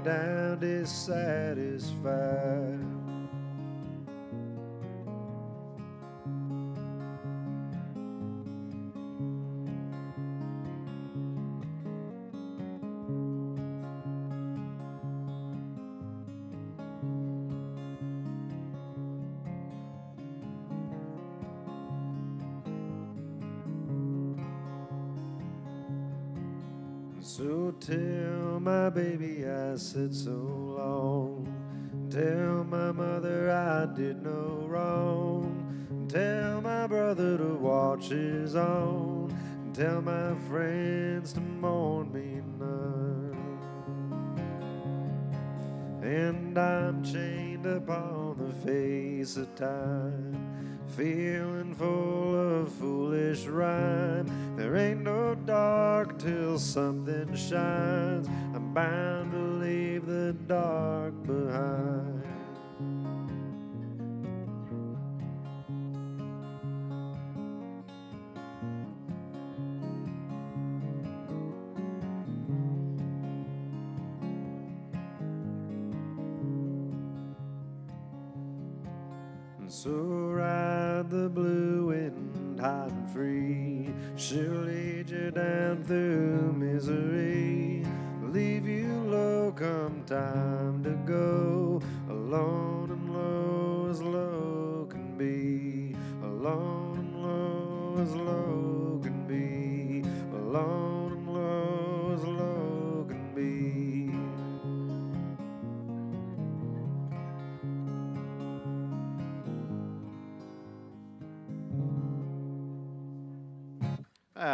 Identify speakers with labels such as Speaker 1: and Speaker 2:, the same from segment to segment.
Speaker 1: down dissatisfied. So tell my baby I said so long. Tell my mother I did no wrong. Tell my brother to watch his own. Tell my friends to mourn me none. And I'm chained upon the face of time, feeling full of foolish rhyme. There ain't no dark till something shines. I'm bound to leave the dark behind. So ride the blue wind high and free. She'll lead you down through misery, leave you low come time to go. Alone and low as low can be. Alone and low as low can be. Alone and low as low can be.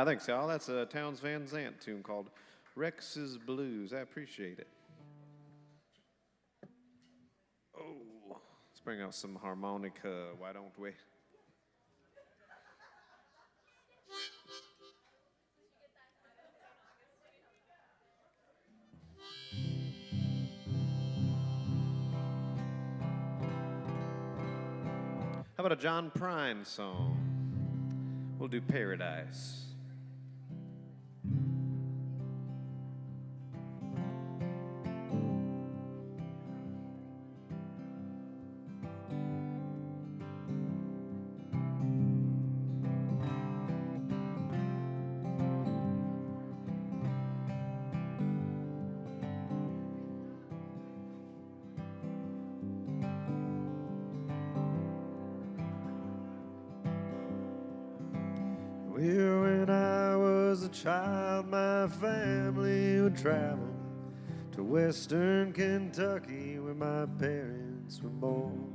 Speaker 2: Thanks, y'all. That's a Townes Van Zandt tune called Rex's Blues. I appreciate it. Oh, let's bring out some harmonica, why don't we? How about a John Prine song? We'll do Paradise.
Speaker 1: Well, when I was a child, my family would travel to western Kentucky where my parents were born.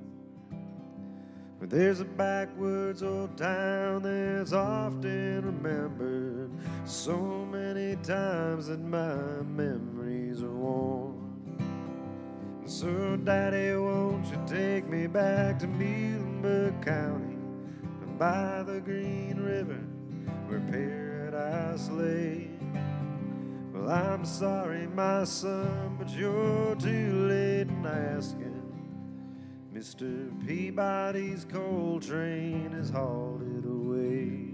Speaker 1: Where there's a backwoods old town that's often remembered so many times that my memories are worn. So, Daddy, won't you take me back to Muhlenberg County and by the Green River where paradise lay? Well, I'm sorry, my son, but you're too late in asking. Mr. Peabody's coal train has hauled it away.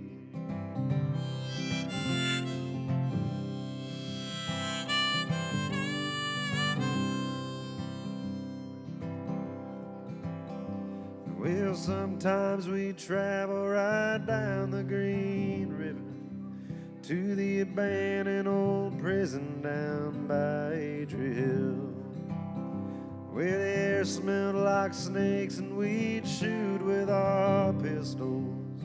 Speaker 1: Well, sometimes we travel right down the Green River to the abandoned old prison down by Adria Hill, where the air smelled like snakes and we'd shoot with our pistols,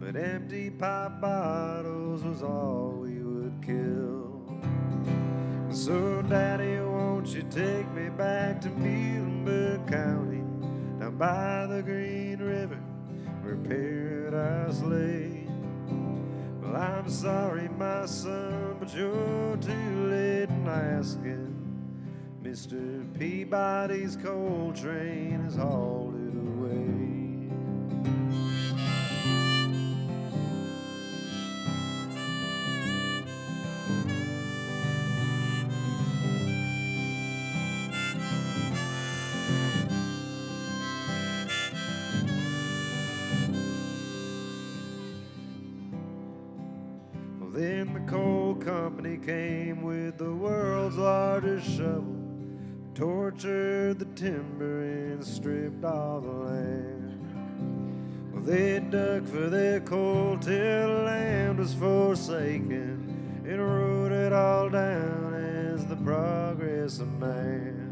Speaker 1: but empty pop bottles was all we would kill. So, Daddy, won't you take me back to Muhlenberg County, down by the Green River where paradise lay? Well, I'm sorry, my son, but you're too late in asking. Mr. Peabody's coal train has hauled it away. Well, then the coal company came with the world's largest shovel, tortured the timber and stripped all the land. Well, they dug for their coal till the land was forsaken and wrote it all down as the progress of man.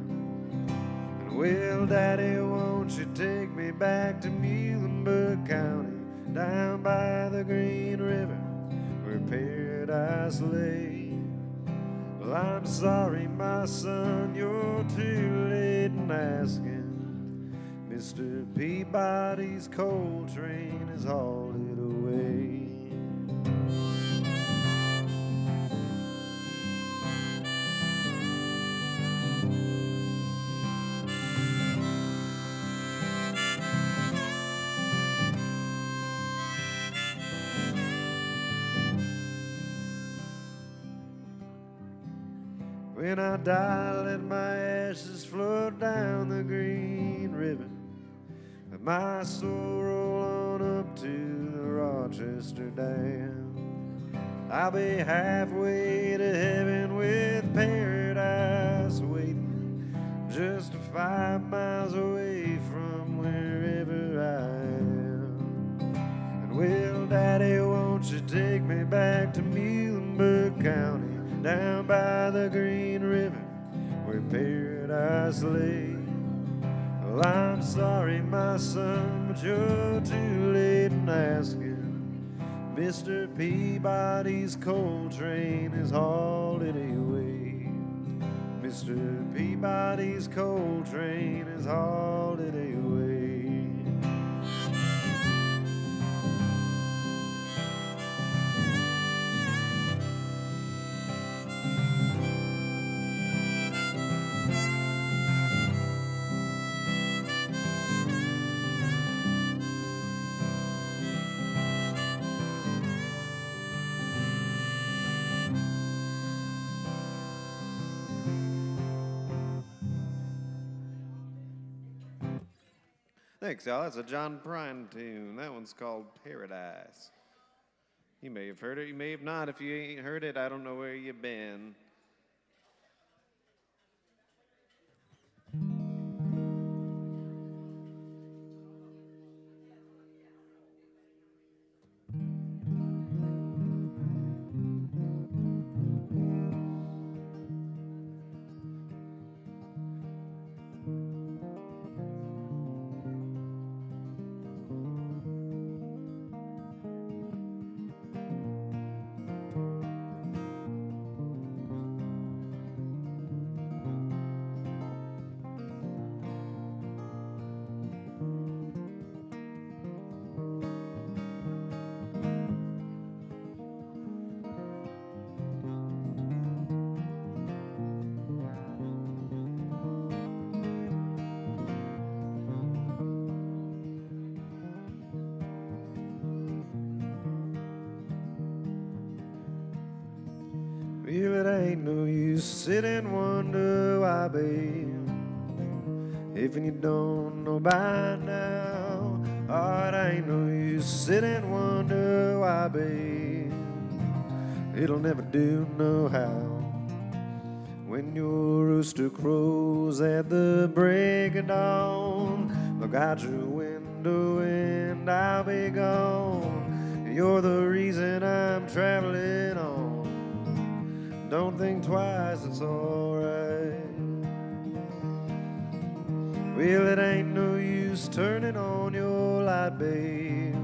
Speaker 1: And well, Daddy, won't you take me back to Muhlenberg County, down by the Green River where paradise lay? Well, I'm sorry, my son, you're too late in asking. Mr. Peabody's coal train has hauled it away. When I die, let my ashes float down the Green River. Let my soul roll on up to the Rochester Dam. I'll be halfway to heaven with paradise waiting, just 5 miles away from wherever I am. And well, Daddy, won't you take me back to Muhlenberg County, down by the Green River where paradise lay? Well, I'm sorry, my son, but you're too late in asking. Mr. Peabody's coal train has hauled it away. Mr. Peabody's coal train has hauled it away.
Speaker 2: Thanks, Al. That's a John Prine tune. That one's called Paradise. You may have heard it, you may have not. If you ain't heard it, I don't know where you've been.
Speaker 1: Well, it ain't no use sit and wonder why, babe, if you don't know by now. Oh, it ain't no use sit and wonder why, babe, it'll never do no how. When your rooster crows at the break of dawn, look out your window and I'll be gone. You're the reason I'm traveling on. Don't think twice, it's alright. Well, it ain't no use turning on your light, babe,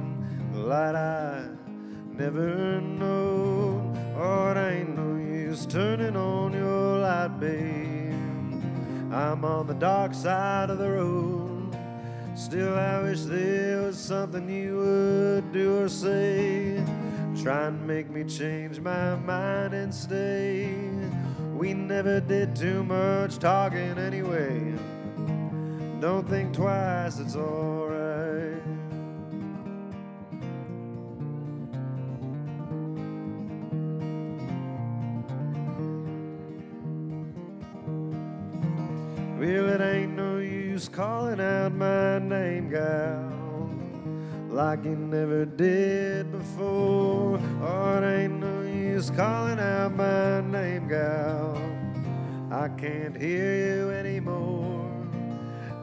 Speaker 1: the light I never know. Oh, it ain't no use turning on your light, babe, I'm on the dark side of the road. Still, I wish there was something you would do or say, try and make me change my mind and stay. We never did too much talking anyway. Don't think twice, it's alright. Well, it ain't no use calling out my name, gal, like you never did before. Oh, it ain't no use calling out my name, gal, I can't hear you anymore.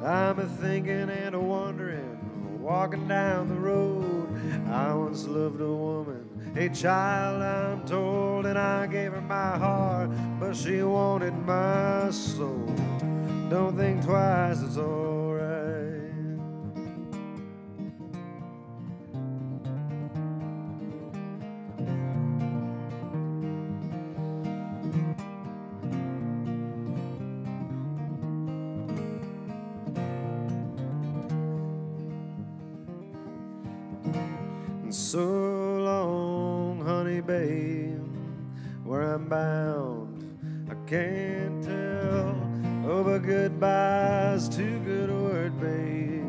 Speaker 1: I'm a thinking and a wondering, walking down the road. I once loved a woman, a child I'm told, and I gave her my heart, but she wanted my soul. Don't think twice, it's alright. So long, honey babe, where I'm bound, I can't tell. Oh, but goodbye's too good a word, babe.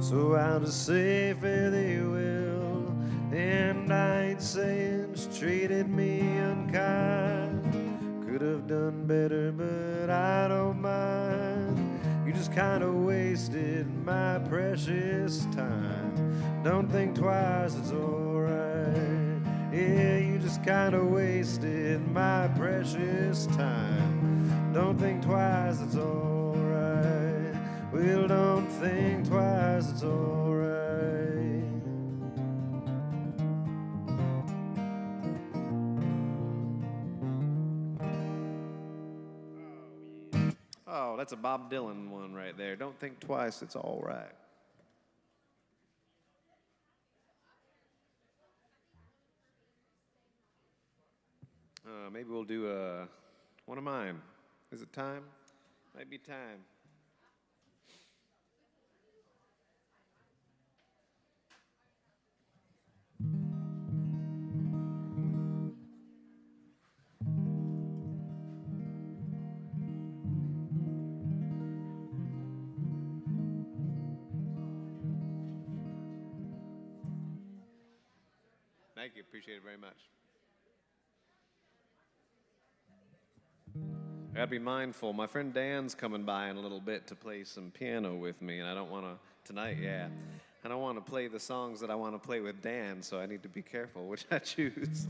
Speaker 1: So I'll just say fare thee well, and I ain't saying she treated me unkind. Could have done better, but I don't mind. You just kinda wasted my precious time. Don't think twice, it's alright. Yeah, you just kinda wasted my precious time. Don't think twice, it's alright. Well, don't think twice, it's alright.
Speaker 2: Oh, that's a Bob Dylan one right there. Don't think twice, it's all right. Maybe we'll do one of mine. Is it time? Might be time. Thank you. Appreciate it very much. I gotta be mindful. My friend Dan's coming by in a little bit to play some piano with me, and I don't want to, tonight, yeah. I don't want to play the songs that I want to play with Dan, so I need to be careful which I choose.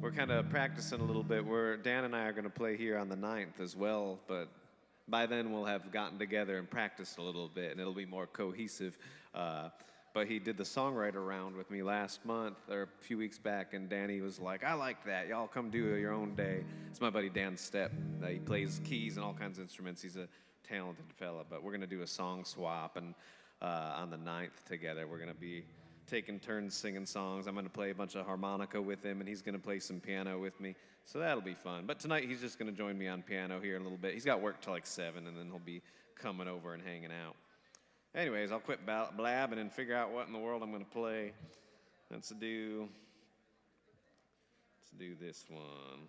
Speaker 2: We're kind of practicing a little bit. Dan and I are going to play here on the 9th as well, but by then we'll have gotten together and practiced a little bit, and it'll be more cohesive. But he did the songwriter round with me last month, or a few weeks back, and Danny was like, I like that. Y'all come do your own day. It's my buddy Dan Stepp. He plays keys and all kinds of instruments. He's a talented fella, but we're going to do a song swap, and on the 9th together, we're going to be taking turns singing songs. I'm going to play a bunch of harmonica with him, and he's going to play some piano with me, so that'll be fun. But tonight, he's just going to join me on piano here in a little bit. He's got work till like 7, and then he'll be coming over and hanging out. Anyways, I'll quit blabbing and figure out what in the world I'm going to play. Let's do this one.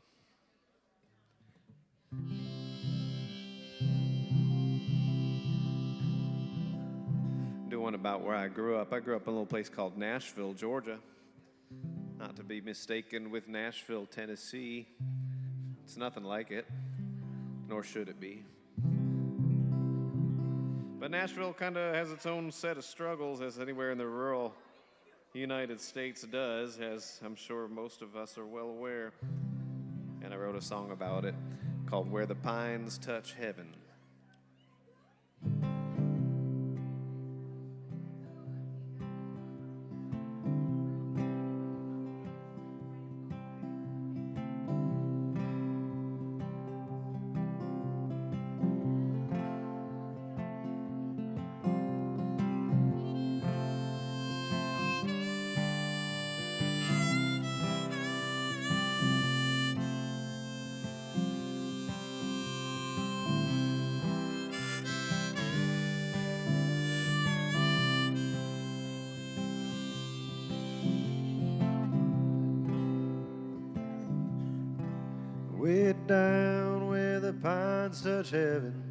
Speaker 2: Do one about where I grew up. I grew up in a little place called Nashville, Georgia. Not to be mistaken with Nashville, Tennessee. It's nothing like it, nor should it be. But Nashville kind of has its own set of struggles, as anywhere in the rural United States does, as I'm sure most of us are well aware. And I wrote a song about it called Where the Pines Touch Heaven.
Speaker 1: Way down where the pines touch heaven,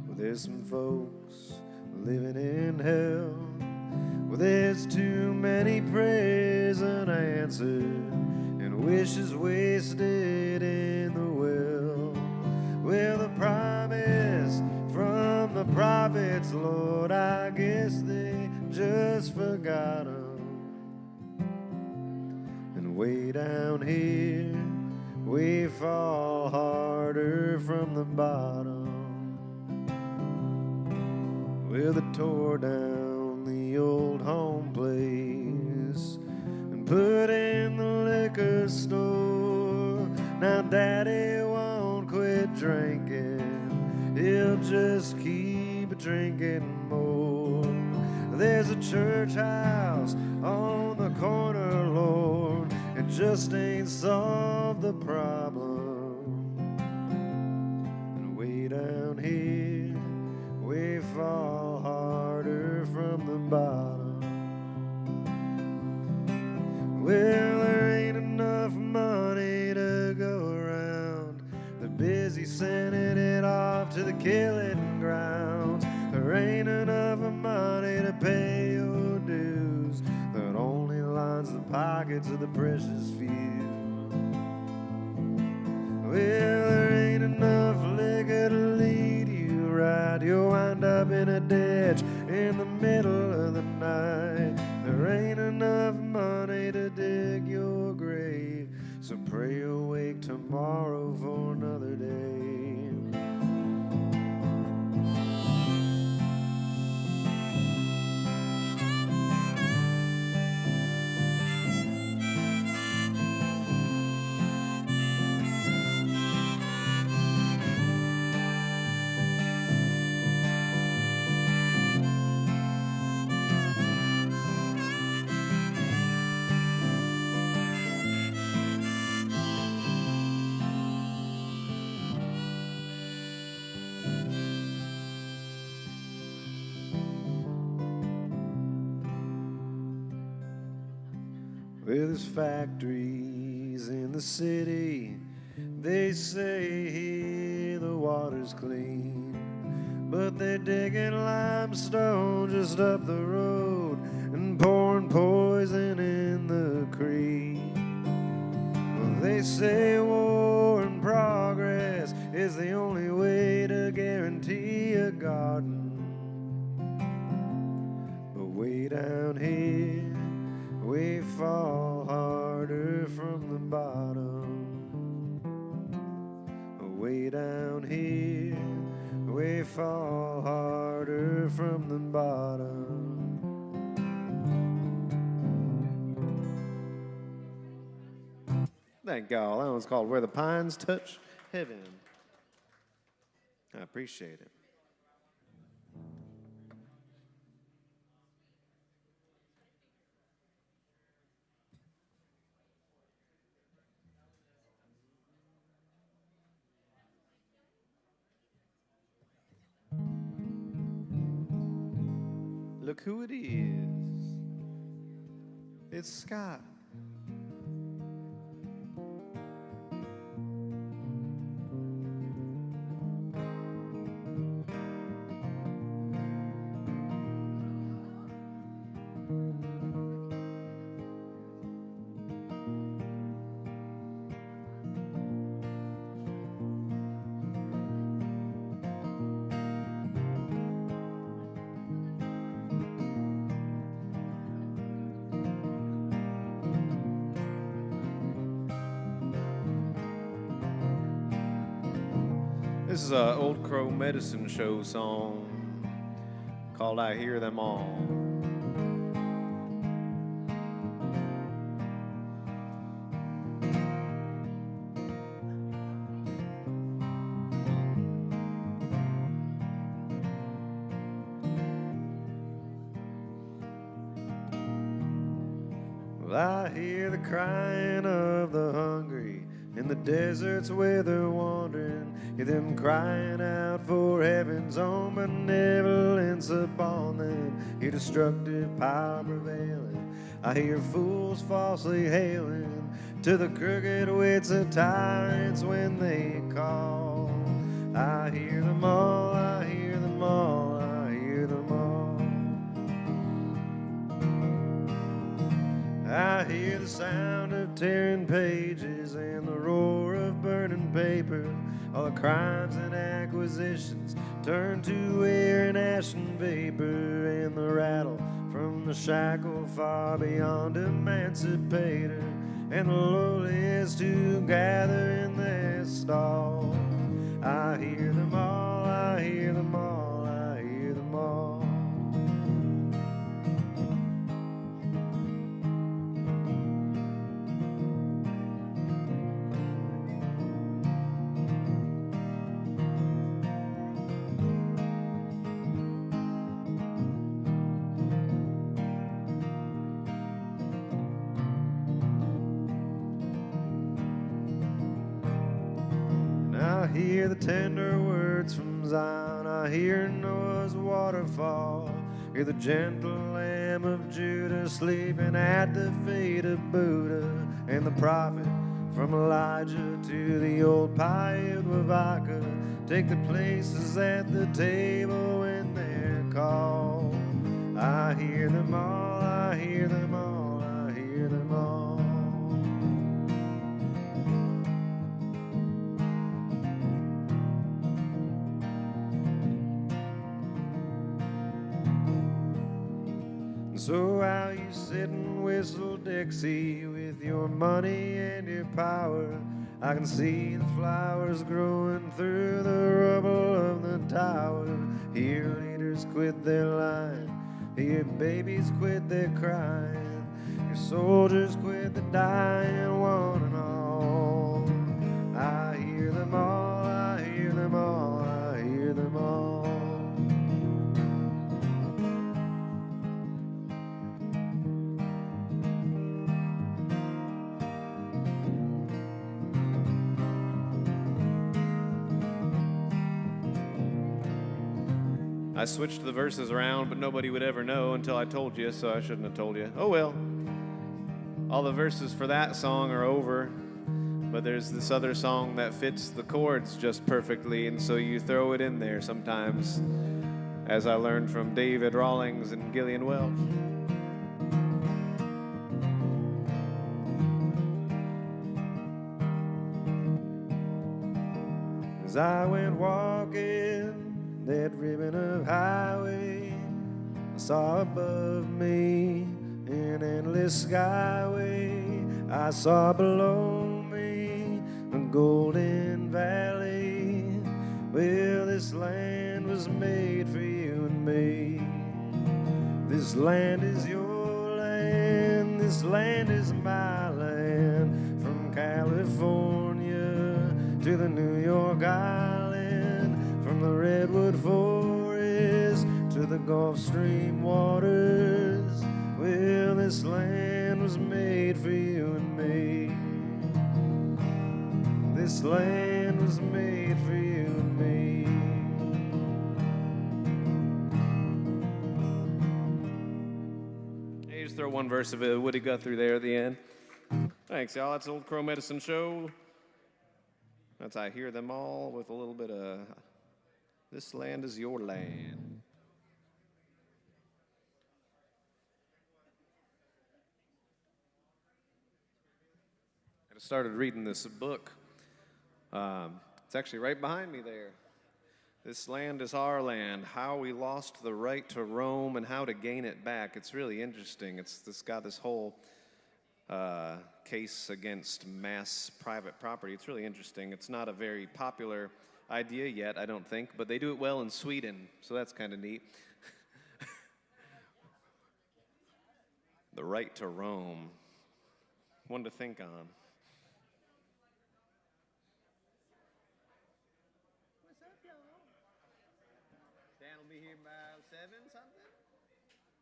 Speaker 1: well, there's some folks living in hell. Well, there's too many prayers unanswered and wishes wasted in the well. Well, the promise from the prophets, Lord, I guess they just forgot 'em. And way down here we fall harder from the bottom. Well, they tore down the old home place and put in the liquor store. Now Daddy won't quit drinking, he'll just keep drinking more. There's a church house on the corner, Lord, it just ain't solved the problem. And way down here, we fall harder from the bottom. Well, there ain't enough money to go around. They're busy sending it off to the killing grounds. There ain't enough money to pay your dues. That only lines the pockets of the precious few. Well, there ain't enough liquor to lead you right. You'll wind up in a ditch in the middle of the night. There ain't enough money to dig your grave, so pray you'll wake tomorrow for another day. Well, there's factories in the city. They say here the water's clean, but they're digging limestone just up the road and pouring poison in the creek. Well, they say war and progress is the only way to guarantee a garden. But way down here, we fall harder from the bottom. Way down here, we fall harder from the bottom. Thank y'all. That one's called Where the Pines Touch Heaven. I appreciate it. Look who it is. It's Scott. This is an Old Crow Medicine Show song called I Hear Them All. Well, I hear the crying of the hungry in the deserts where they're wandering. Hear them crying out for heaven's own benevolence upon them. Hear destructive power prevailing. I hear fools falsely hailing to the crooked wits of tyrants when they call. I hear them all, I hear them all, I hear them all. I hear the sound of tearing pages and the roar of burning paper. All the crimes and acquisitions turn to air and ash and vapor, and the rattle from the shackle far beyond emancipator. and the lowliest who gather in their stalls. I hear them all, I hear them all, I hear them all. I hear the tender words from Zion. I hear Noah's waterfall. Hear the gentle Lamb of Judah sleeping at the feet of Buddha. And the prophet from Elijah to the old Piute Wavaka take the places at the table when they're called. I hear them all, I hear them all, I hear them all. So how you sit and whistle Dixie with your money and your power? I can see the flowers growing through the rubble of the tower. Hear leaders quit their line, hear babies quit their crying, your soldiers quit the dying, one and all. I hear them all, I hear them all, I hear them all.
Speaker 2: I switched the verses around, but nobody would ever know until I told you, so I shouldn't have told you. Oh well. All the verses for that song are over, but there's this other song that fits the chords just perfectly, and so you throw it in there sometimes, as I learned from David Rawlings and Gillian Welch.
Speaker 1: As I went walking that ribbon of highway, I saw above me an endless skyway. I saw below me a golden valley. Well, this land was made for you and me. This land is your land, this land is my land. From California to the New York Island, from the redwood forest to the Gulf Stream waters. Well, this land was made for you and me. This land was made for you and me.
Speaker 2: Hey, just throw one verse of Woody Guthrie there at the end. Thanks, y'all. That's Old Crow Medicine Show. That's I Hear Them All with a little bit of This Land Is Your Land. I just started reading this book. It's actually right behind me there. This Land Is Our Land, How We Lost the Right to Roam and How to Gain It Back. It's really interesting. It's got this whole case against mass private property. It's really interesting. It's not a very popular idea yet, I don't think, but they do it well in Sweden, so that's kind of neat. The right to roam. One to think on. What's up, y'all? Dan will be here by 7 something?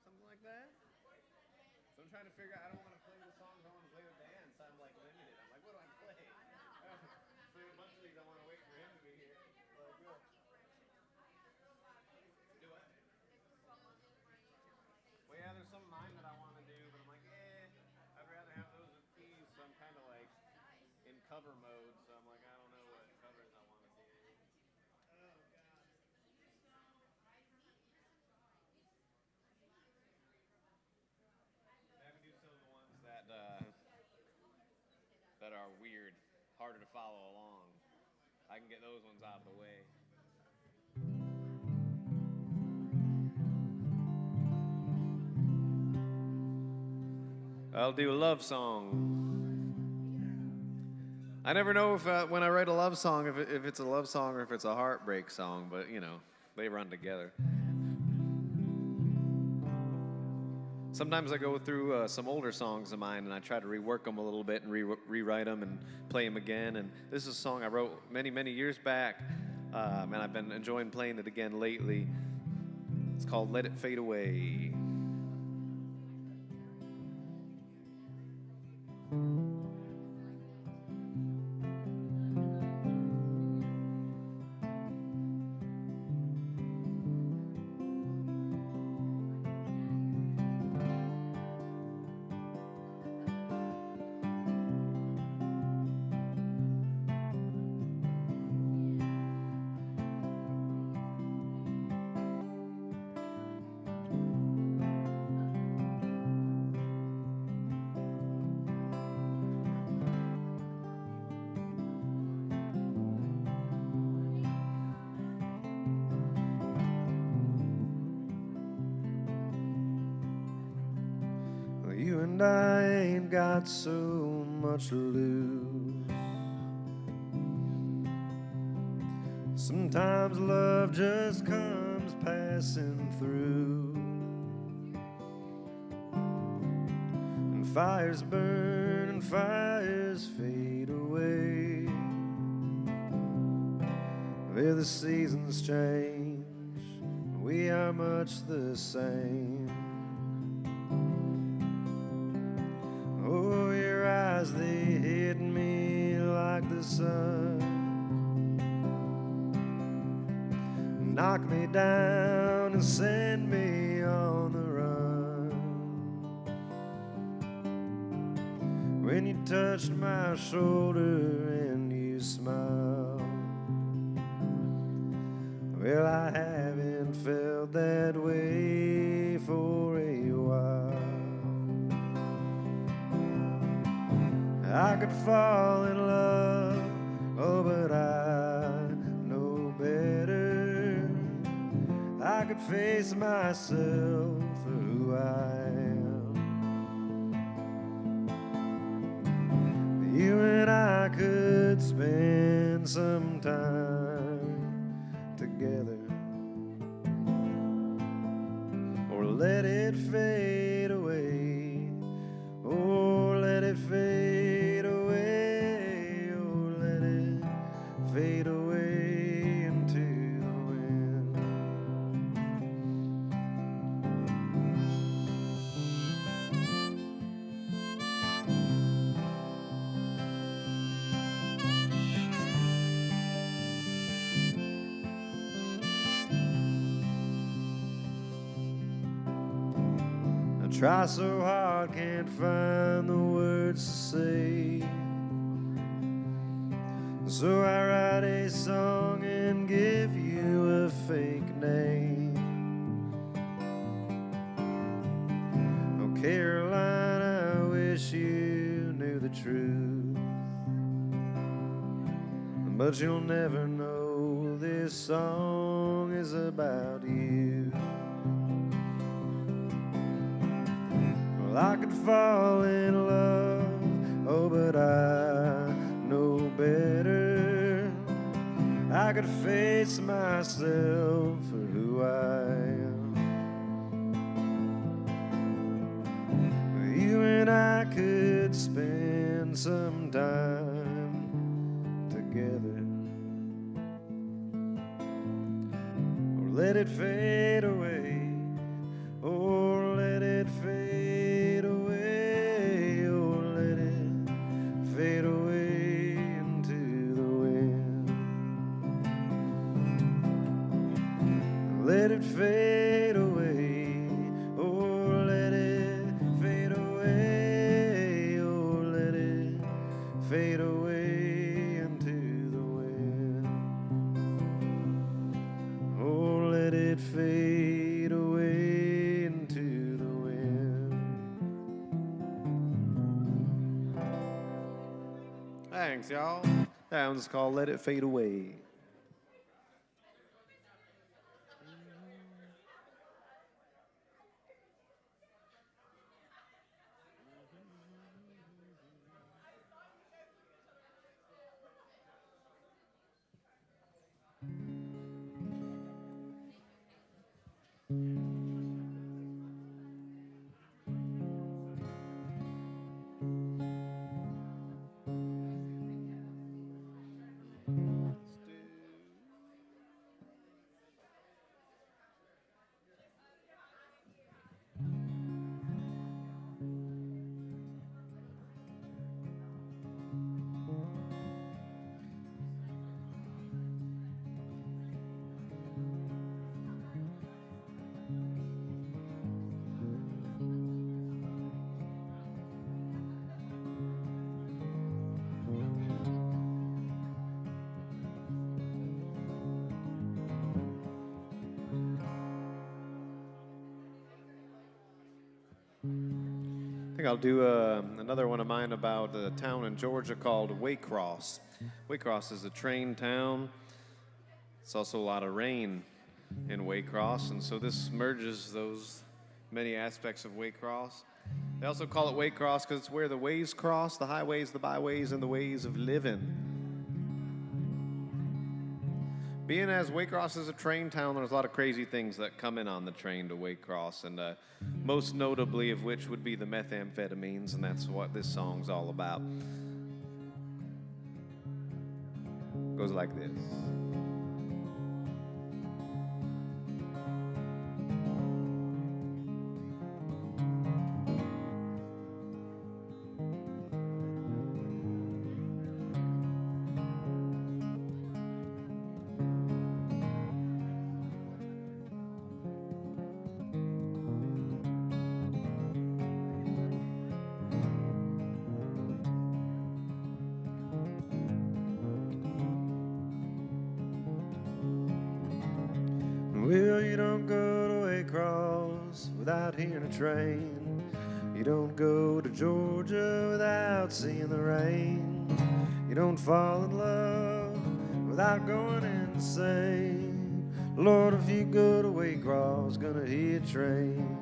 Speaker 2: Something like that? So I'm trying to figure out, I don't want to play the songs I want to play with Dan, so I'm like limited. I'm like, what do I play? So a bunch of these I want to wait for him to be here. Like, do what? Well, yeah, there's some of mine that I want to do, but I'm like, I'd rather have those with keys, so I'm kind of like in cover mode, so I'm like, I don't know what covers I want to do. I can do some of the ones that are weird, harder to follow along. I can get those ones out of the way. I'll do a love song. I never know if when I write a love song, if it's a love song or if it's a heartbreak song, but you know, they run together. Sometimes I go through some older songs of mine and I try to rework them a little bit and rewrite them and play them again. And this is a song I wrote many, many years back, and I've been enjoying playing it again lately. It's called Let It Fade Away.
Speaker 1: You and I ain't got so much to lose. Sometimes love just comes passing through, and fires burn and fires fade away. Where the seasons change, we are much the same. Oh, your eyes, they hit me like the sun, knock me down and send me on the run. When you touched my shoulder and you smiled, well, I haven't felt that way for a while. I could fall in love, oh, but I know better. I could face myself for who I am. You and I could spend some time together, or let it fade away. Oh, let it fade away. Oh, let it fade away into the wind. I try so hard, can't find the words to say, so I write a song and give you a fake name. Oh, Caroline, I wish you knew the truth, but you'll never know this song is about you. Well, I could fall in love, oh, but I know better. I could face myself for who I am. You and I could spend some time together, or let it fade away. Oh, let it fade away. Oh, let it fade away into the wind. Let it fade away. Oh, let it fade away. Oh, let it fade away into the wind. Oh, let it fade away into the wind.
Speaker 2: Thanks, y'all. That one's called Let It Fade Away. think I'll do another one of mine about a town in Georgia called Waycross. Waycross is a train town. It's also a lot of rain in Waycross, and so this merges those many aspects of Waycross. They also call it Waycross because it's where the ways cross, the highways, the byways, and the ways of living. Being as Waycross is a train town, there's a lot of crazy things that come in on the train to Waycross, and most notably of which would be the methamphetamines, and that's what this song's all about. Goes like this.
Speaker 1: Well, you don't go to Waycross without hearing a train. You don't go to Georgia without seeing the rain. You don't fall in love without going insane. Lord, if you go to Waycross, gonna hear a train.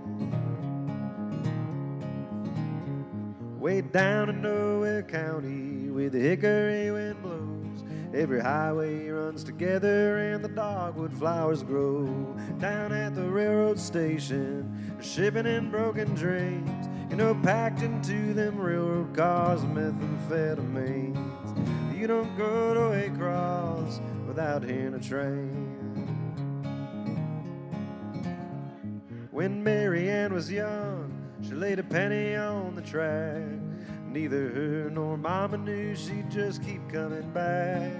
Speaker 1: Way down in Nowhere County, where the hickory wind blows, every highway runs together and the dogwood flowers grow. Down at the railroad station, they're shipping in broken dreams, you know, packed into them railroad cars, methamphetamines. You don't go to Waycross without hearing a train. When Mary Ann was young, she laid a penny on the track. Neither her nor Mama knew she'd just keep coming back.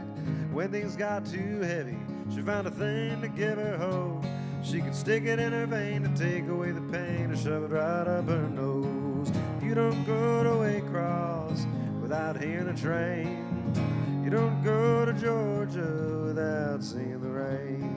Speaker 1: When things got too heavy, she found a thing to give her hope. She could stick it in her vein to take away the pain or shove it right up her nose. You don't go to Waycross without hearing a train. You don't go to Georgia without seeing the rain.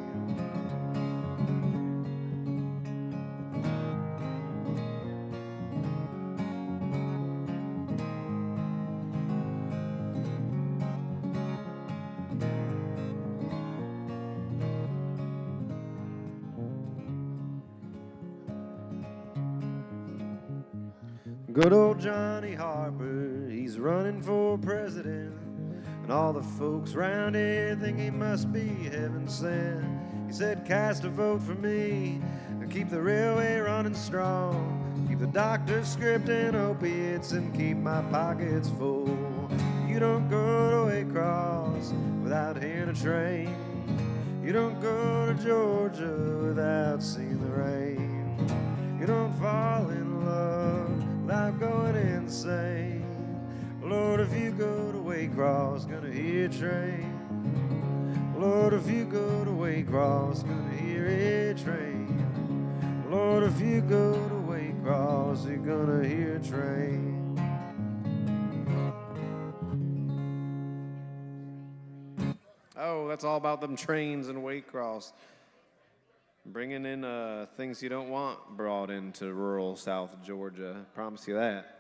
Speaker 1: Good old Johnny Harper, he's running for president, and all the folks round here think he must be heaven sent. He said, cast a vote for me and keep the railway running strong, keep the doctor's script and opiates and keep my pockets full. You don't go to Waycross without hearing a train. You don't go to Georgia without seeing the rain. You don't fall in love without going insane. Lord, if you go to Waycross, gonna hear a train. Lord, if you go to Waycross, gonna hear a train. Lord, if you go to Waycross, you're gonna hear a train.
Speaker 2: Oh, that's all about them trains and Waycross. Bringing in things you don't want brought into rural South Georgia. Promise you that.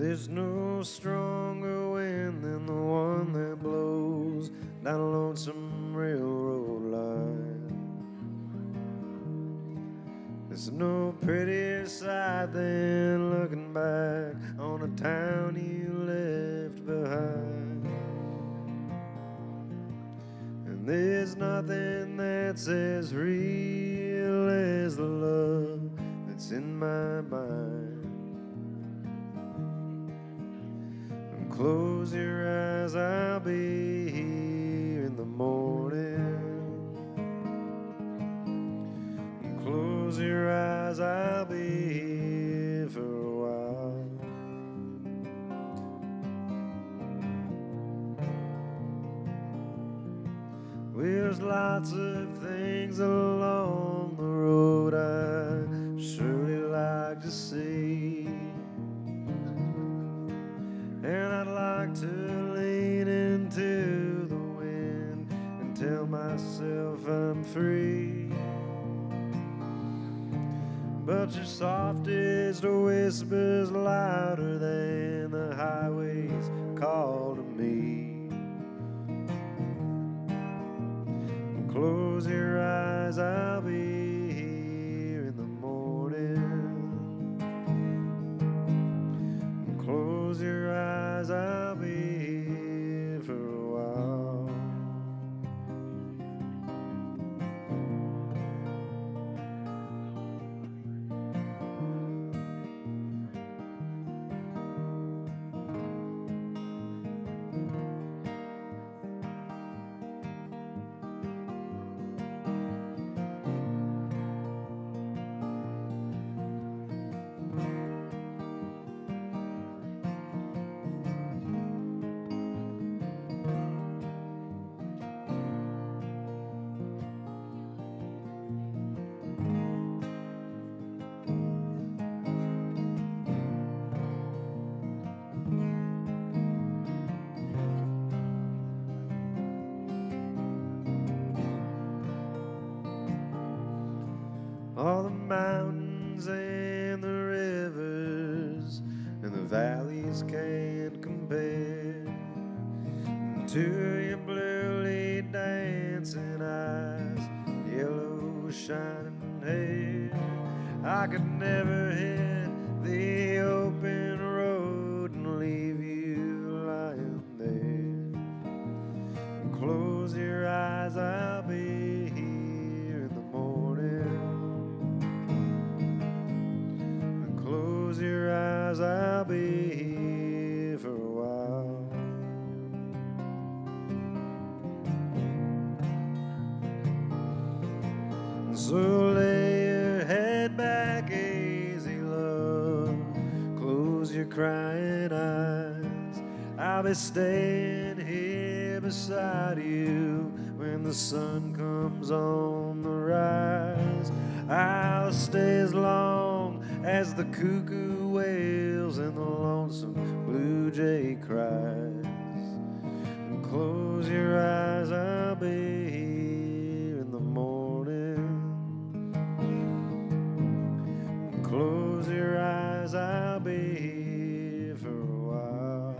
Speaker 1: There's no stronger wind than the one that blows down a lonesome railroad line. There's no prettier sight than looking back on a town you left behind. And there's nothing that's as real as the love that's in my mind. And close your eyes, I'll be here in the morning. And close your eyes, I'll be here for a while. There's lots of things along the road I'd surely like to see, and I'd like to lean into the wind and tell myself I'm free. But your softest whisper's louder than the highway's call to me. Close your eyes, I'll be here in the morning. Close your eyes, I'll be here for a while. All the mountains and the rivers and the valleys can't compare to your bluely dancing eyes, yellow shining hair. I could never hit the open road and leave you lying there. Close your eyes, I'll be here in the morning. Close your eyes, I'll be here for a while. So lay your head back easy, love. Close your crying eyes. I'll be staying here beside you when the sun comes on the rise. I'll stay as long as the cuckoo wails and the lonesome blue jay cries. And close your eyes, I'll be here in the morning. And close your eyes, I'll be here for a while.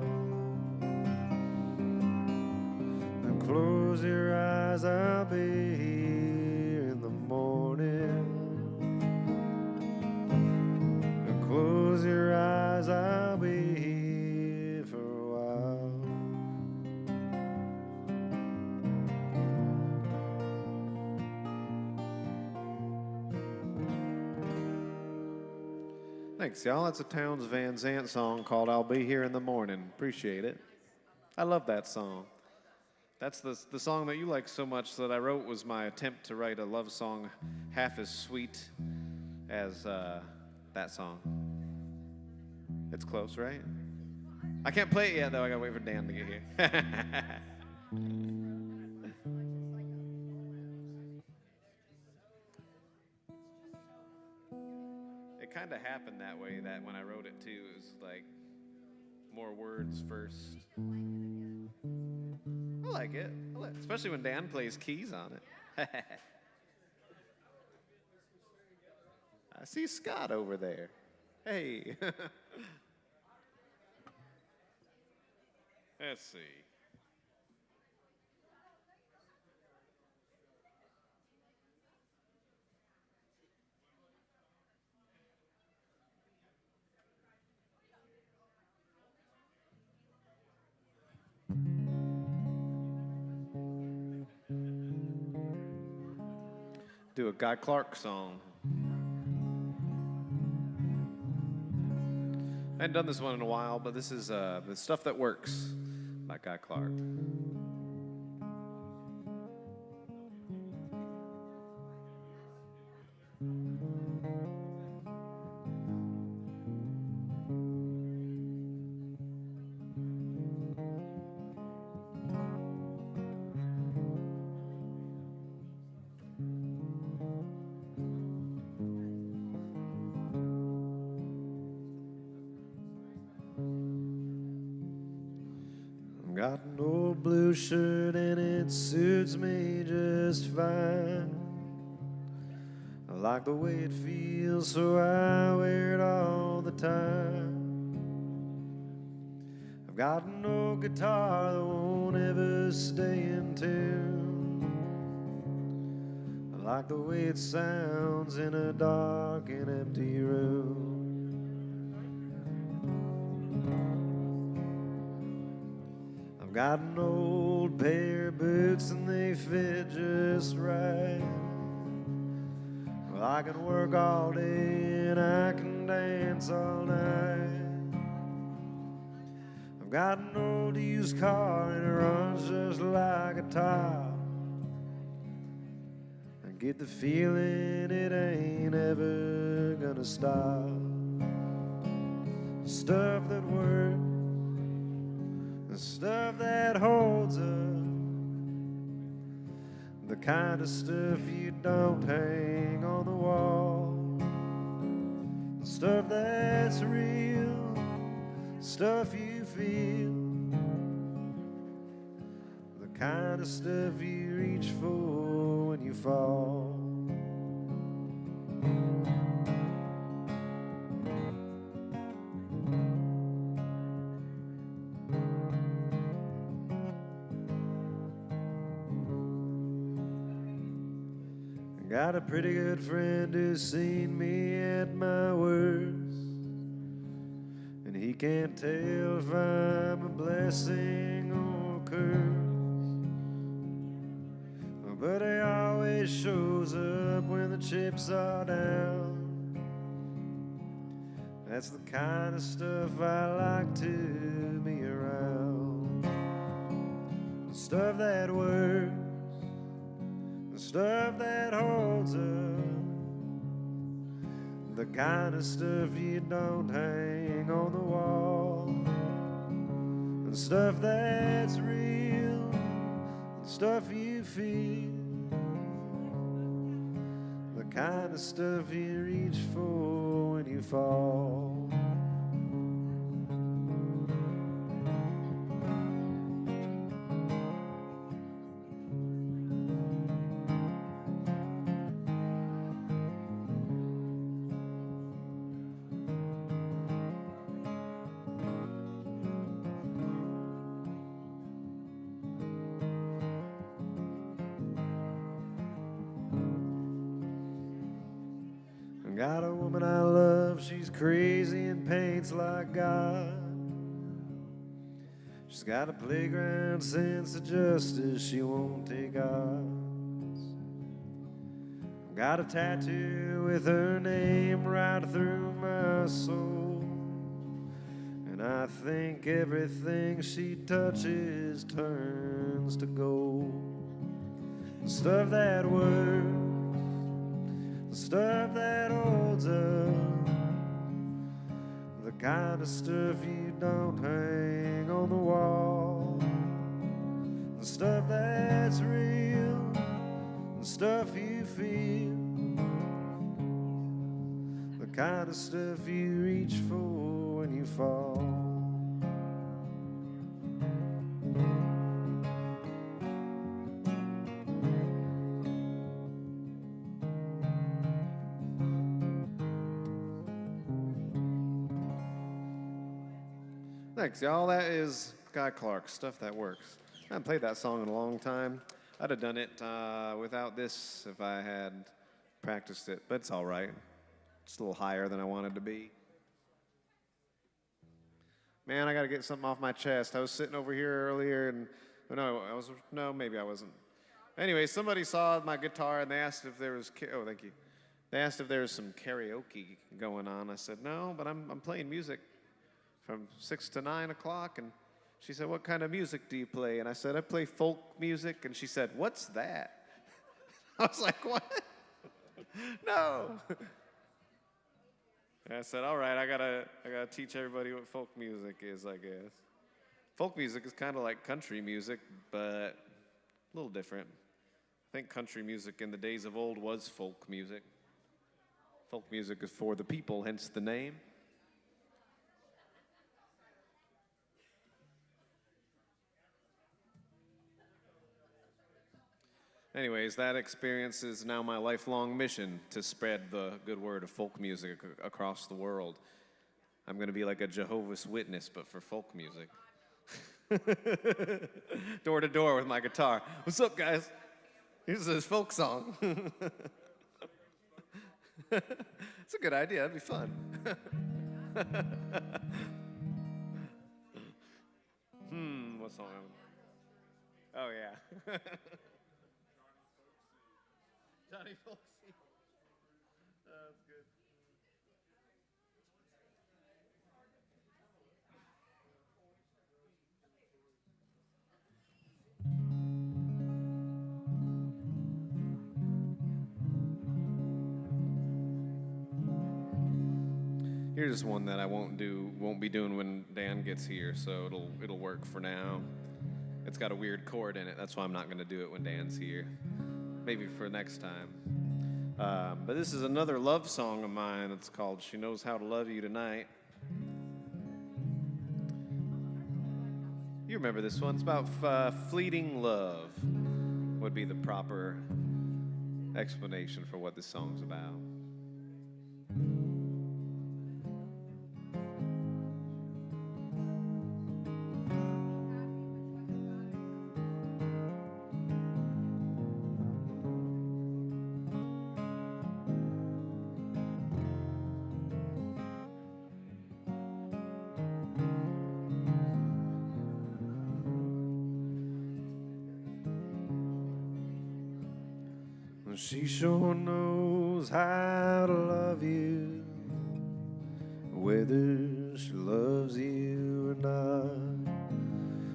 Speaker 1: And close your eyes, I'll be here in the morning. Close your eyes, I'll be here for a while.
Speaker 2: Thanks, y'all. That's a Townes Van Zandt song called I'll Be Here in the Morning. Appreciate it. I love that song. That's the song that you like so much that I wrote was my attempt to write a love song half as sweet as that song. It's close, right? I can't play it yet, though. I gotta wait for Dan to get here. It kind of happened that way, that when I wrote it, too, it was like more words first. I like it. Especially when Dan plays keys on it. I see Scott over there. Hey. Let's see. Do a Guy Clark song. I hadn't done this one in a while, but this is the Stuff That Works by Guy Clark.
Speaker 1: Got an old blue shirt and it suits me just fine. I like the way it feels, so I wear it all the time. I've got an old guitar that won't ever stay in tune. I like the way it sounds in a dark and empty room. I've got an old pair of boots and they fit just right. Well, I can work all day and I can dance all night. I've got an old used car and it runs just like a top. I get the feeling it ain't ever gonna stop. Stuff that works, the stuff that holds up, the kind of stuff you don't hang on the wall, the stuff that's real, stuff you feel, the kind of stuff you reach for when you fall. Got a pretty good friend who's seen me at my worst, and he can't tell if I'm a blessing or a curse. But he always shows up when the chips are down. That's the kind of stuff I like to be around. The stuff that works, the stuff that holds up, the kind of stuff you don't hang on the wall, the stuff that's real, the stuff you feel, the kind of stuff you reach for when you fall. Got a woman I love, she's crazy and paints like God. She's got a playground sense of justice, she won't take odds. Got a tattoo with her name right through my soul, and I think everything she touches turns to gold. The stuff that works, the stuff that holds up, the kind of stuff you don't hang on the wall, the stuff that's real, the stuff you feel, the kind of stuff you reach for when you fall.
Speaker 2: Thanks, y'all. That is Guy Clark, Stuff That Works. I haven't played that song in a long time. I'd have done it without this if I had practiced it, but it's all right. It's a little higher than I wanted to be. Man, I got to get something off my chest. I was sitting over here earlier, and maybe I wasn't. Anyway, somebody saw my guitar, and they asked if there was. Thank you. They asked if there was some karaoke going on. I said no, but I'm playing music from 6 to 9 o'clock, and she said, "What kind of music do you play?" And I said, "I play folk music." And she said, "What's that?" I was like, "What?" No. And I said, "All right, I gotta teach everybody what folk music is, I guess." Folk music is kind of like country music, but a little different. I think country music in the days of old was folk music. Folk music is for the people, hence the name. Anyways, that experience is now my lifelong mission to spread the good word of folk music across the world. I'm going to be like a Jehovah's Witness, but for folk music. Door to door with my guitar. What's up, guys? Here's this folk song. It's a good idea. That'd be fun. What song? Oh, yeah. Johnny Folksy. That's good. Here's one that I won't be doing when Dan gets here, so it'll work for now. It's got a weird chord in it. That's why I'm not going to do it when Dan's here. Maybe for next time. But this is another love song of mine. It's called She Knows How to Love You Tonight. You remember this one. It's about fleeting love would be the proper explanation for what this song's about. She sure knows how to love you, whether she loves you or not.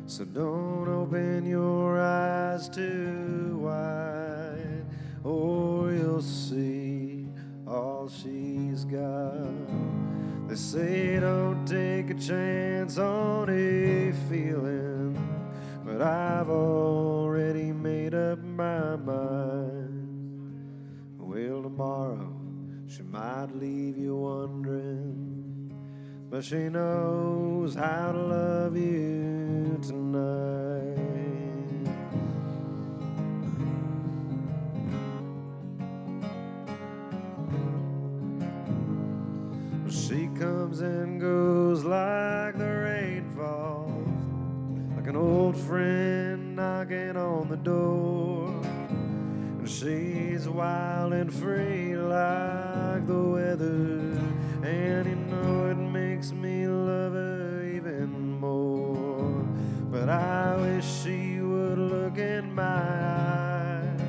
Speaker 2: So don't open your eyes too wide, or you'll see all she's got. They say don't take a chance on a feeling, but I've already made up my mind. Well, tomorrow she might leave you wondering, but she knows how to love you tonight. She comes and goes like the rain falls, like an old friend knocking on the door. She's wild and free like the weather, and you know it makes me love her even more. But I wish she would look in my eyes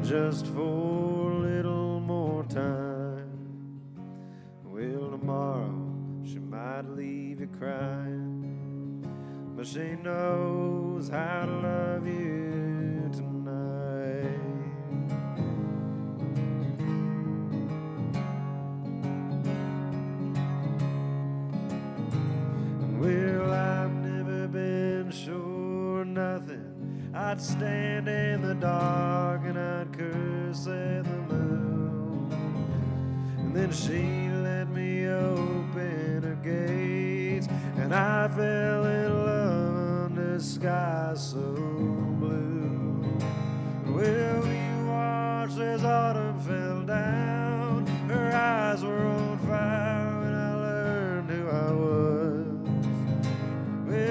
Speaker 2: just for a little more time. Well, tomorrow she might leave you crying, but she knows how to love you tonight. Well, I've never been sure nothing. I'd stand in the dark and I'd curse at the moon, and then she let me open her gates, and I fell in love under skies so blue. Well, we watched as autumn fell down. Her eyes were on fire when I learned who I was. Well,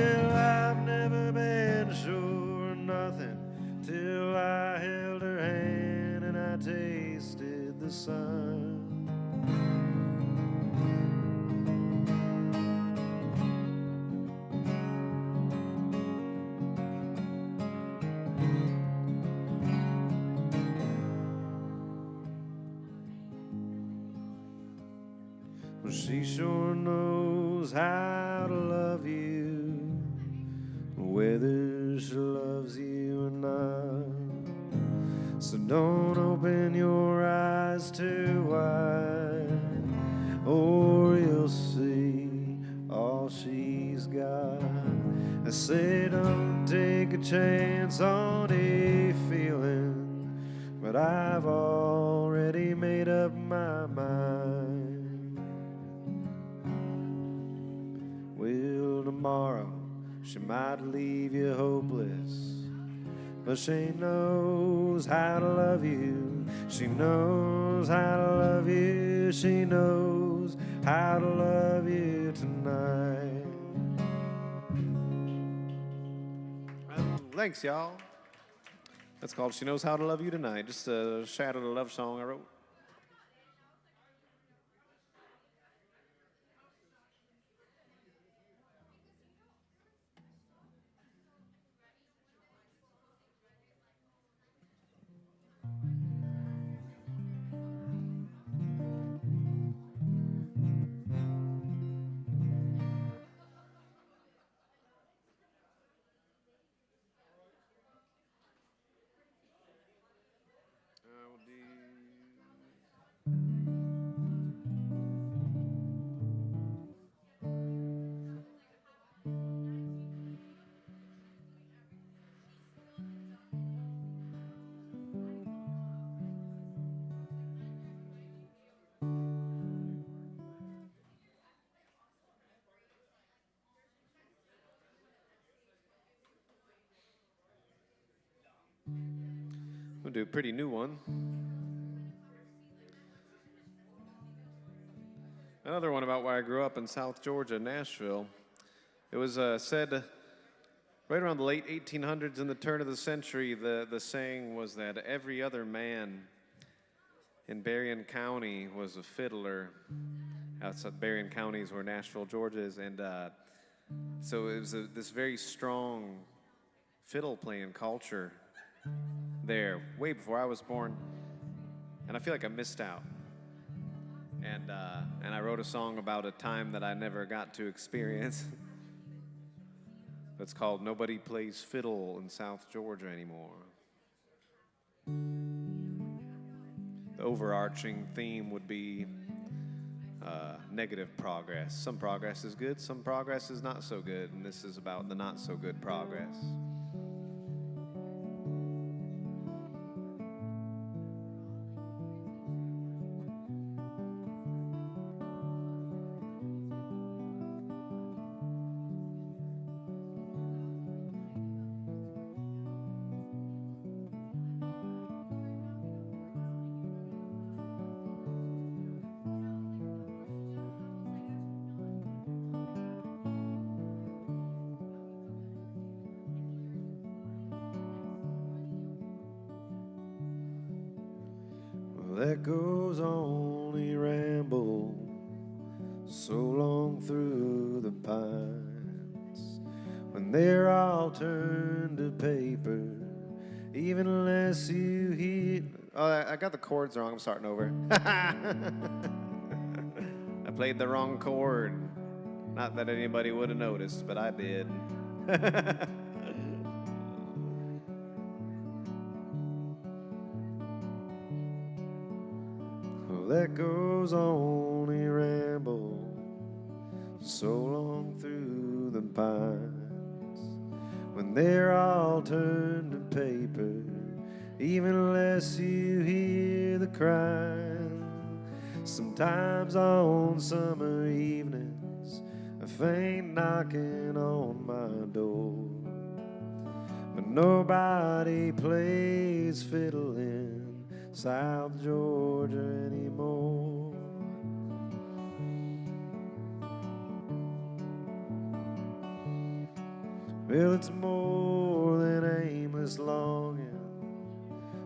Speaker 1: She sure knows how to love you, whether she loves you or not. So don't open your eyes too wide, or you'll see all she's got. I say don't take a chance on a feeling, but I've already made up my mind. Well, tomorrow she might leave you hopeless, but she knows how to love you. She knows how to love you. She knows how to love you tonight.
Speaker 2: Thanks, y'all. That's called She Knows How to Love You Tonight. Just a shadow of the love song I wrote. We'll do a pretty new one. Another one about where I grew up in South Georgia, Nashville. It was said right around the late 1800s and the turn of the century, the saying was that every other man in Berrien County was a fiddler. Outside Berrien County is where Nashville, Georgia is. And so it was this very strong fiddle playing culture there way before I was born. And I feel like I missed out. And I wrote a song about a time that I never got to experience. It's called Nobody Plays Fiddle in South Georgia Anymore. The overarching theme would be negative progress. Some progress is good, some progress is not so good, and this is about the not so good progress.
Speaker 1: That goes on a ramble so long through the pines, when they're all turned to paper, even unless you hit. Oh, I got the chords wrong. I'm starting over. I played the wrong chord. Not that anybody would have noticed, but I did. That goes on a ramble so long through the pines, when they're all turned to paper, even unless you hear the crying. Sometimes on summer evenings, a faint knocking on my door, but nobody plays fiddle in South Georgia anymore. Well, it's more than aimless longing,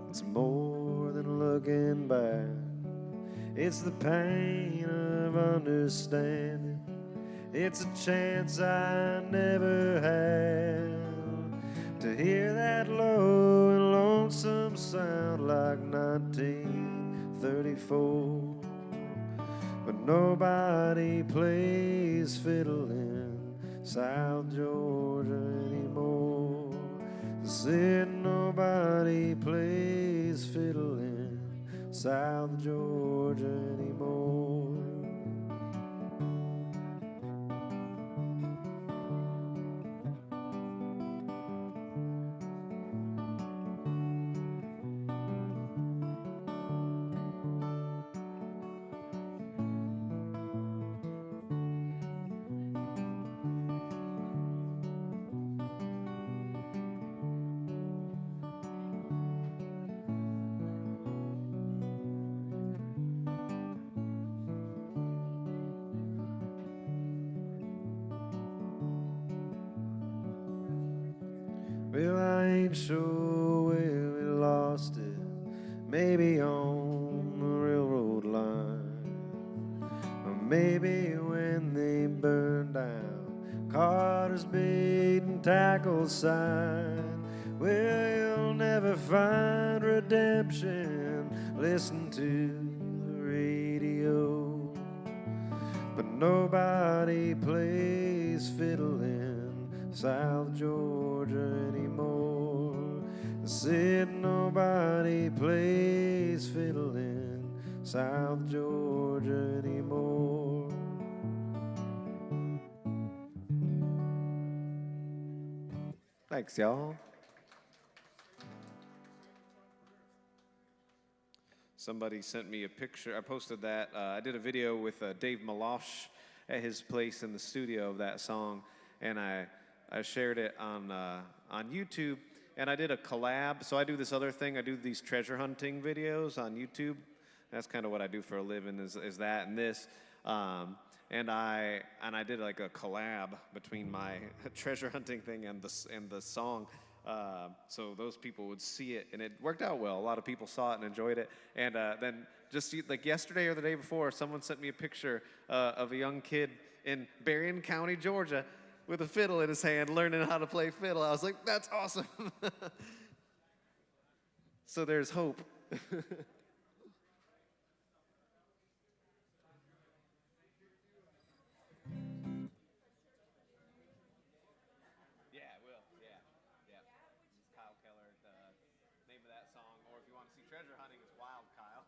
Speaker 1: it's more than looking back. It's the pain of understanding, it's a chance I never had, to hear that low and lonesome sound like 1934. But nobody plays fiddle in South Georgia anymore. Said nobody plays fiddle in South Georgia anymore. Well, I ain't sure where we lost it. Maybe on the railroad line, or maybe when they burned down Carter's bait and tackle sign. Well, you'll never find redemption. Listen to the radio, but nobody plays fiddle in South Georgia anymore. I said nobody plays fiddle in South Georgia anymore.
Speaker 2: Thanks, y'all. Somebody sent me a picture. I posted that. I did a video with Dave Malosh at his place in the studio of that song, and I shared it on YouTube. And I did a collab. So I do this other thing. I do these treasure hunting videos on YouTube. That's kind of what I do for a living. Is that and this. And I did like a collab between my treasure hunting thing and the song. So those people would see it, and it worked out well. A lot of people saw it and enjoyed it. And then just like yesterday or the day before, someone sent me a picture of a young kid in Berrien County, Georgia, with a fiddle in his hand, learning how to play fiddle. I was like, that's awesome. So there's hope. Yeah, I will. Yeah. Yeah. This is Kyle Keller. The name of that song. Or if you want to see treasure hunting, it's Wild Kyle.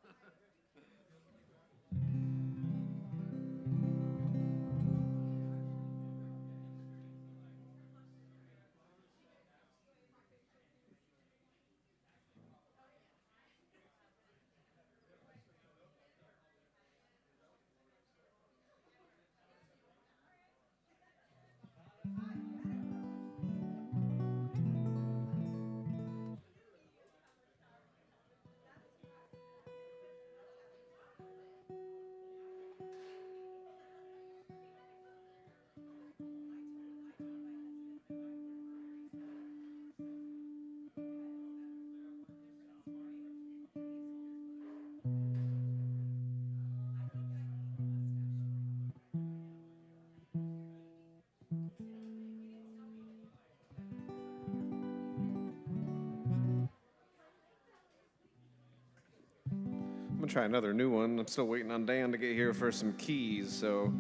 Speaker 2: I'm gonna try another new one. I'm still waiting on Dan to get here for some keys, so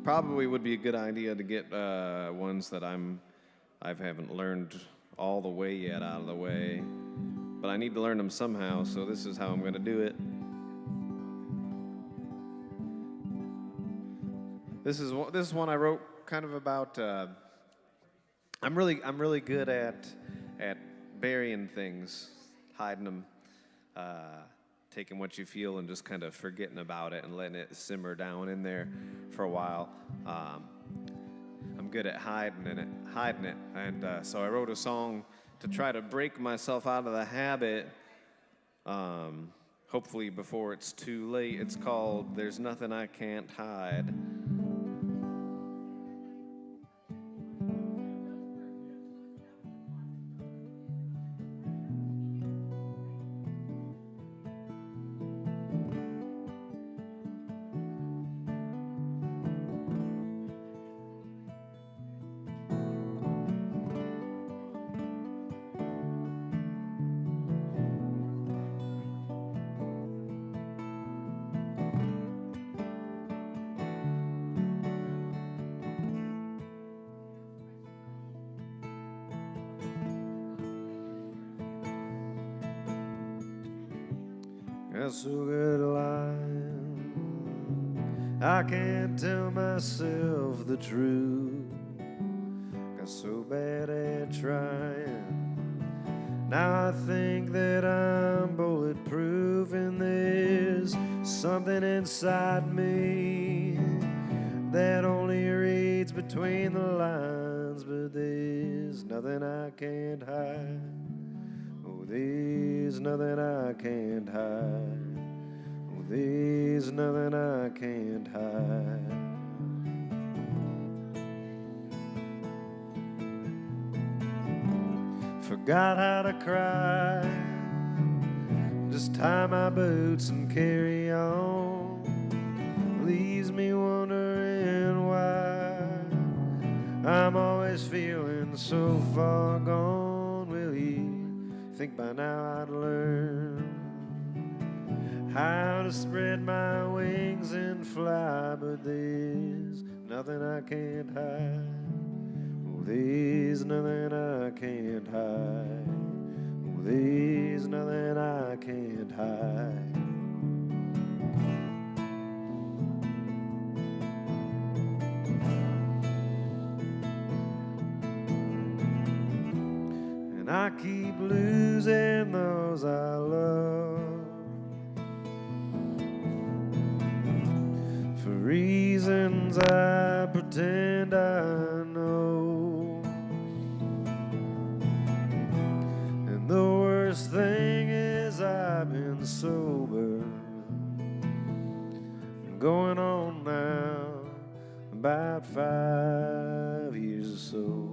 Speaker 2: probably would be a good idea to get ones that I haven't learned all the way yet out of the way, but I need to learn them somehow. So this is how I'm gonna do it. This is one I wrote kind of about. I'm really good at burying things, hiding them. Taking what you feel and just kind of forgetting about it and letting it simmer down in there for a while. I'm good at hiding it, and so I wrote a song to try to break myself out of the habit. Hopefully before it's too late. It's called "There's Nothing I Can't Hide."
Speaker 1: got so good at lying. I can't tell myself the truth. Got so bad at trying. Now I think that I'm bulletproof, and there's something inside me that only reads between the lines, but there's nothing I can't hide. Oh, there's nothing I can't hide. Oh, there's nothing I can't hide. Forgot how to cry. Just tie my boots and carry on. Leaves me wondering why I'm always feeling so far gone. Will you think by now I'd learn how to spread my wings and fly? But there's nothing I can't hide. Oh, there's nothing I can't hide. Oh, there's nothing I can't hide. And I keep losing those I love for reasons I pretend I know. And the worst thing is I've been sober, going on now about 5 years or so.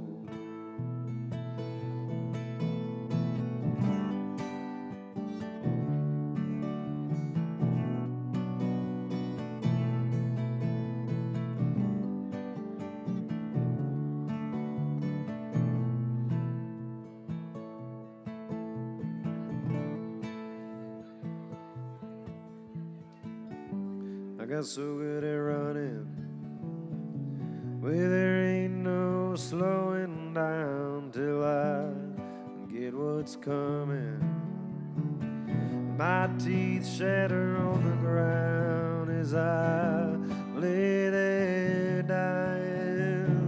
Speaker 1: I got so good at running, where there ain't no slowing down till I get what's coming. My teeth shatter on the ground as I lay there dying,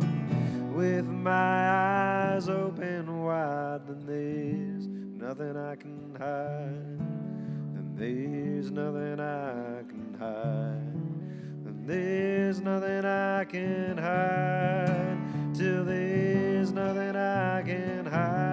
Speaker 1: with my eyes open wide. Then there's nothing I can hide. Then there's nothing I can hide. Then there's nothing I can hide. Till there's nothing I can hide.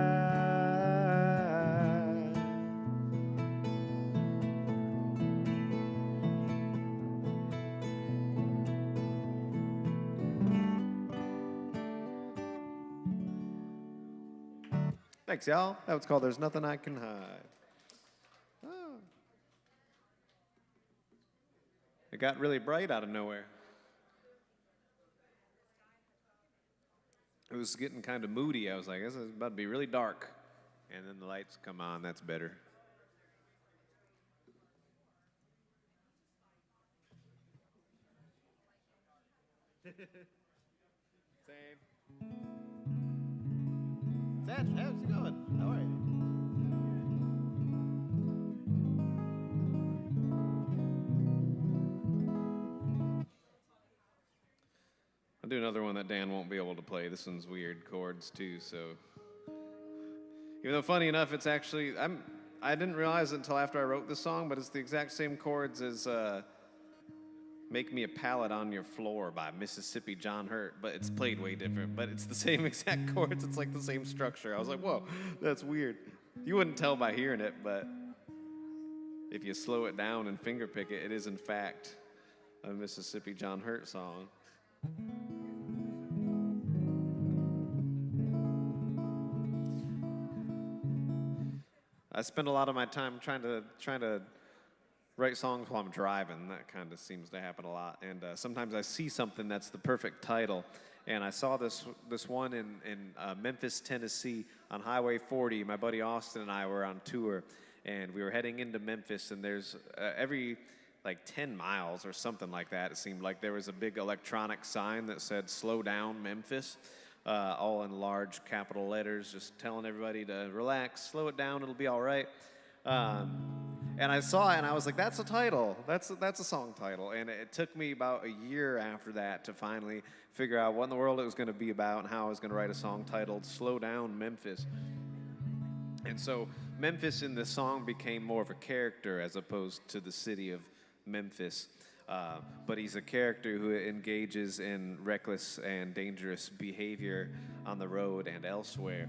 Speaker 2: Thanks, y'all. That was called There's Nothing I Can Hide. Oh. It got really bright out of nowhere. It was getting kind of moody. I was like, this is about to be really dark. And then the lights come on. That's better. Same. Satch, how's it going? How are you? I'll do another one that Dan won't be able to play. This one's weird chords too, so. Even though funny enough, it's actually, I didn't realize it until after I wrote this song, but it's the exact same chords as Make Me a Pallet on Your Floor by Mississippi John Hurt, but it's played way different. But it's the same exact chords. It's like the same structure. I was like, whoa, that's weird. You wouldn't tell by hearing it, but if you slow it down and finger pick it, it is in fact a Mississippi John Hurt song. I spend a lot of my time trying to write songs while I'm driving. That kind of seems to happen a lot. And sometimes I see something that's the perfect title. And I saw this one in Memphis, Tennessee on Highway 40. My buddy Austin and I were on tour, and we were heading into Memphis. And there's every like 10 miles or something like that, it seemed like there was a big electronic sign that said, "Slow down, Memphis." All in large capital letters, just telling everybody to relax, slow it down, it'll be all right. And I saw it, and I was like, "That's a title. That's a song title." And it took me about a year after that to finally figure out what in the world it was going to be about and how I was going to write a song titled "Slow Down, Memphis." And so Memphis in this song became more of a character as opposed to the city of Memphis. But he's a character who engages in reckless and dangerous behavior on the road and elsewhere.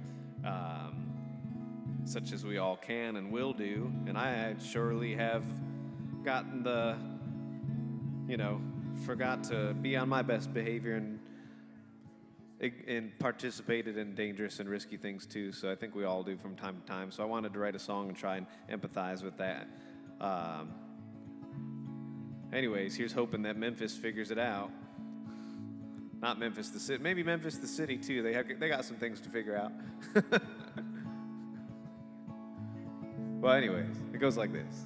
Speaker 2: Such as we all can and will do. And I surely have gotten forgot to be on my best behavior and participated in dangerous and risky things too. So I think we all do from time to time. So I wanted to write a song and try and empathize with that. Anyways, here's hoping that Memphis figures it out. Not Memphis the city, maybe Memphis the city too. They got some things to figure out. Well, anyways, it goes like this.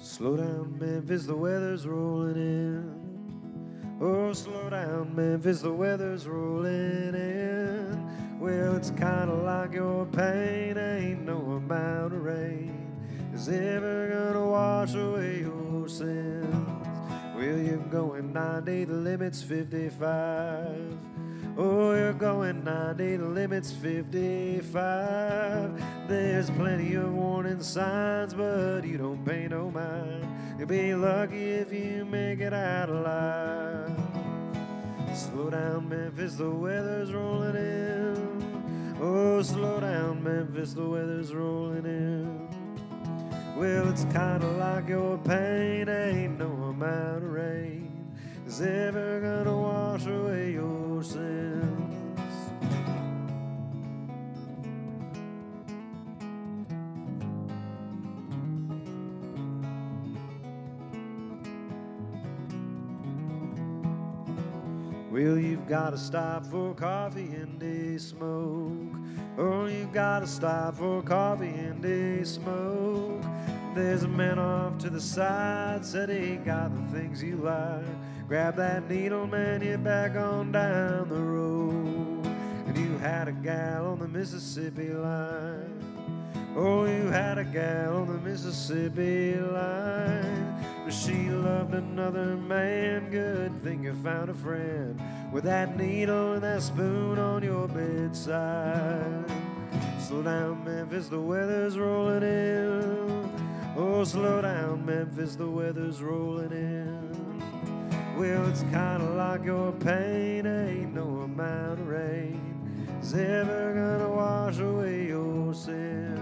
Speaker 1: Slow down, Memphis, the weather's rolling in. Oh, slow down, Memphis, the weather's rolling in. Well, it's kind of like your pain ain't no amount of rain is ever gonna wash away your sins. Well, you're going 90, the limit's 55. Oh, you're going 90, the limit's 55. There's plenty of warning signs, but you don't pay no mind. You'll be lucky if you make it out alive. Slow down, Memphis, the weather's rolling in. Oh, slow down, Memphis, the weather's rolling in. Well, it's kind of like your pain ain't no amount of rain is ever gonna wash away your sins. Well, you've gotta stop for coffee and a smoke. Oh, you've gotta stop for coffee and a smoke. There's a man off to the side, said he got the things you like. Grab that needle, man, you're back on down the road. And you had a gal on the Mississippi line. Oh, you had a gal on the Mississippi line. But she loved another man. Good thing you found a friend with that needle and that spoon on your bedside. Slow down, Memphis, the weather's rolling in. Oh, slow down, Memphis, the weather's rolling in. Well, it's kind of like your pain ain't no amount of rain is ever gonna wash away your sin.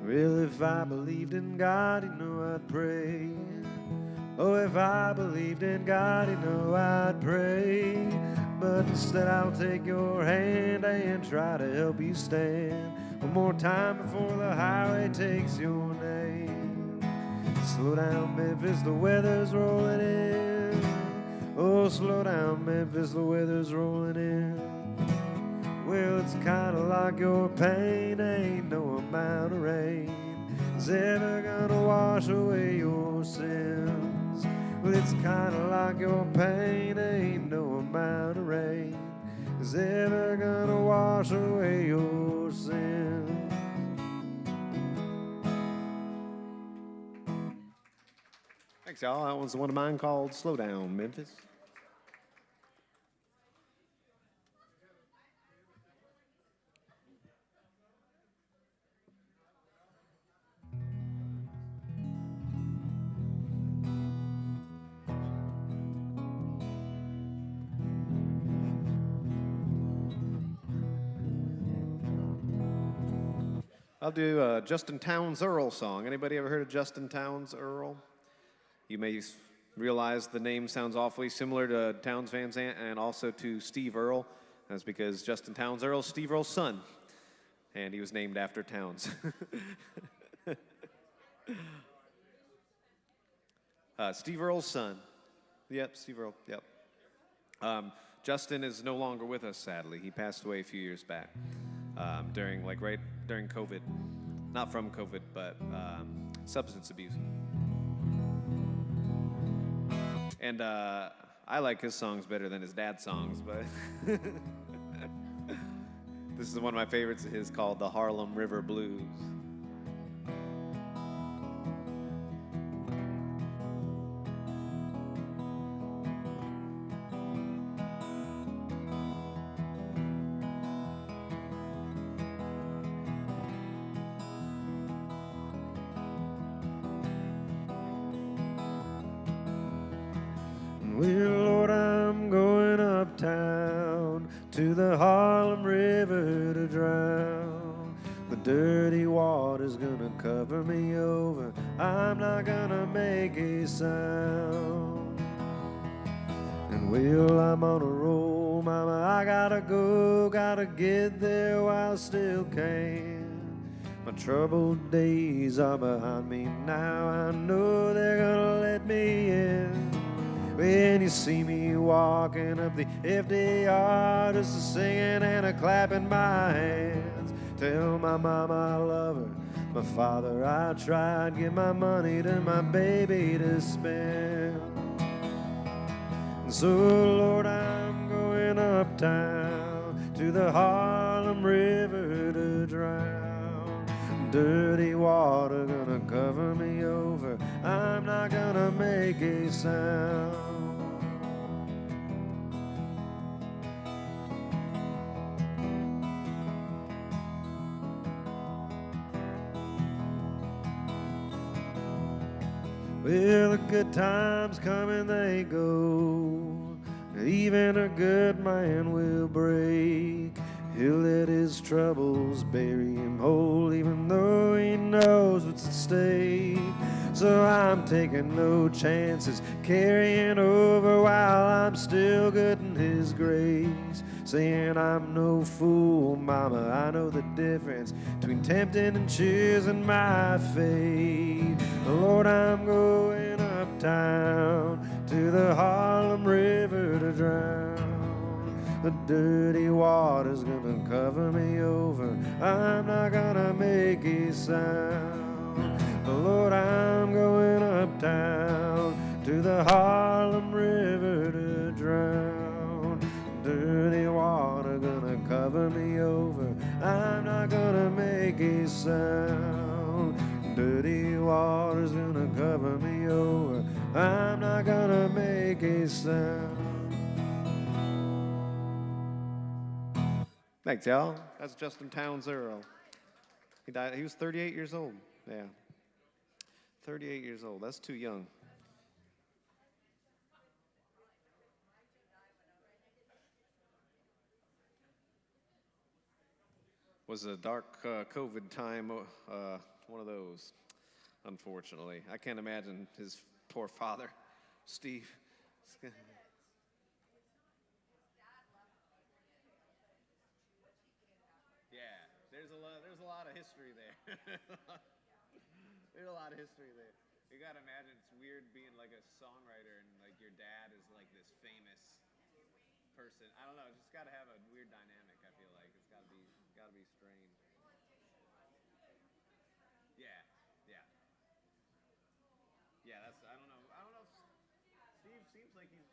Speaker 1: Well, if I believed in God, you know I'd pray. Oh, if I believed in God, you know I'd pray. But instead I'll take your hand and try to help you stand one more time before the highway takes your name. Slow down, Memphis, the weather's rolling in. Oh, slow down, Memphis, the weather's rolling in. Well, it's kind of like your pain ain't no amount of rain is ever gonna wash away your sins. Well, it's kind of like your pain ain't no amount of rain is ever gonna wash away your sins.
Speaker 2: Thanks, y'all. That was one of mine called Slow Down, Memphis. I'll do a Justin Townes Earl song. Anybody ever heard of Justin Townes Earl? You may realize the name sounds awfully similar to Townes Van Zandt and also to Steve Earle. That's because Justin Townes Earl is Steve Earle's son. and he was named after towns. Steve Earle's son. Yep, Steve Earle. Yep. Justin is no longer with us, sadly. He passed away a few years back during, like, right during COVID. Not from COVID, but substance abuse. And I like his songs better than his dad's songs, but this is one of my favorites of his called The Harlem River Blues.
Speaker 1: Well, Lord, I'm going uptown to the Harlem River to drown. The dirty water's gonna cover me over. I'm not gonna make a sound. And well, I'm on a roll, mama, I gotta go, gotta get there while I still can. My troubled days are behind me now, I know they're gonna let me in. When you see me walking up the FDR, just a singing and a clapping my hands, tell my mama I love her, my father I tried, give my money to my baby to spend. And so, Lord, I'm going uptown to the Harlem River to drown. Dirty water gonna cover me over, I'm not gonna make a sound. Well, the good times come and they go, even a good man will break. He'll let his troubles bury him whole, even though he knows what's at stake. So I'm taking no chances, carrying over while I'm still good in his grace. Saying I'm no fool, mama, I know the difference between tempting and choosing my fate. Lord, I'm going uptown to the Harlem River to drown. The dirty water's gonna cover me over, I'm not gonna make a sound. Lord, I'm going uptown to the Harlem River to drown. Dirty water gonna cover me over, I'm not gonna make a sound. Dirty water's gonna cover me over, I'm not gonna make a sound.
Speaker 2: Thanks, y'all. That's Justin Towns Earle. He died. He was 38 years old. Yeah. 38 years old. That's too young. Was a dark COVID time, one of those, unfortunately. I can't imagine his poor father, Steve. Yeah, there's a lot of history there. There's a lot of history there. You gotta imagine it's weird being like a songwriter and like your dad is like this famous person. I don't know. It's just gotta have a weird dynamic. I feel like it's gotta be strange. Yeah, yeah, yeah. That's I don't know. I don't know. If Steve seems like he's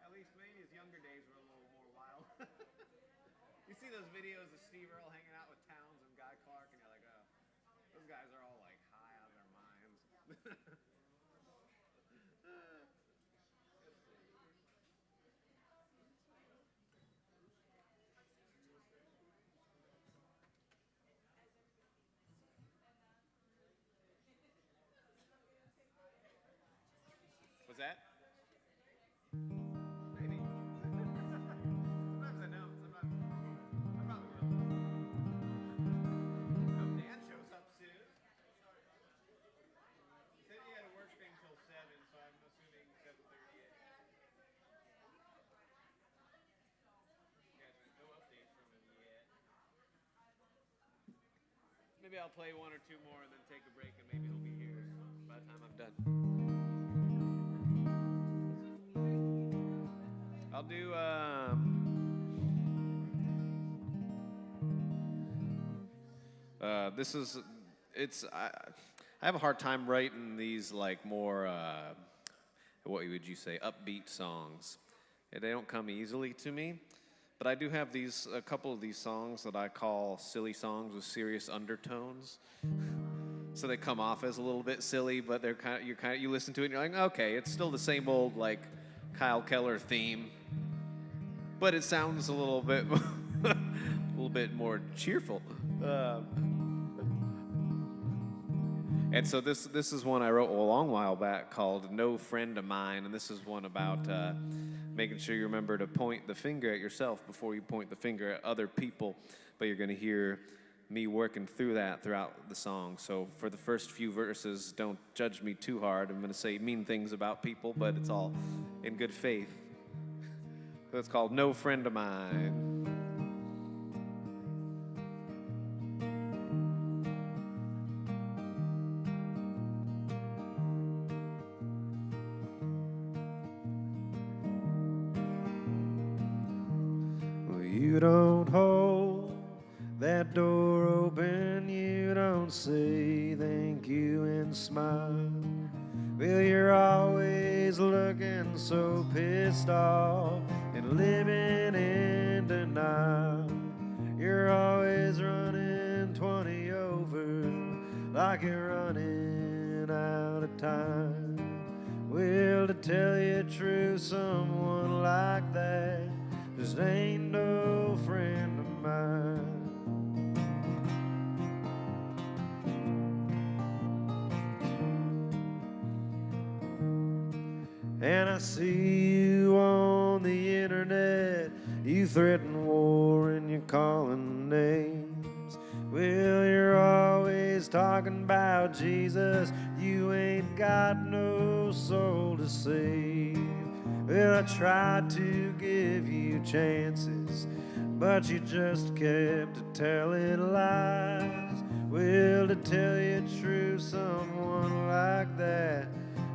Speaker 2: at least maybe his younger days were a little more wild. You see those videos of Steve Earle hanging out with Towns and Guy Clark, and you're like, oh, those guys are all like high out of their minds. Was that? Maybe. Sometimes I know. Sometimes I probably will. Hope Dan shows up soon. He said he had a work thing till 7, so I'm assuming 7:30. You guys, no updates from him yet. Maybe I'll play one or two more and then take a break, and maybe he'll be here by the time I'm done. I'll do. This is. It's. I have a hard time writing these like more. What would you say? Upbeat songs. They don't come easily to me. But I do have a couple of these songs that I call silly songs with serious undertones. So they come off as a little bit silly, but you listen to it and you're like, okay, it's still the same old like Kyle Keller theme, but it sounds a little bit, a little bit more cheerful. And so this is one I wrote a long while back called "No Friend of Mine," and this is one about making sure you remember to point the finger at yourself before you point the finger at other people. But you're going to hear me working through that throughout the song. So for the first few verses, don't judge me too hard. I'm going to say mean things about people, but it's all in good faith. So it's called "No Friend of Mine."
Speaker 1: You don't hold that door open, you don't say thank you and smile. Well, you're always looking so pissed off and living in denial. You're always running 20 over like you're running out of time. Well, to tell you the truth, someone like that just ain't no friend of mine. And I see you on the internet, you threaten war and you're calling names. Well, you're always talking about Jesus, you ain't got no soul to save. Well, I tried to give you chances, but you just kept telling lies. Well, to tell you the truth, someone like that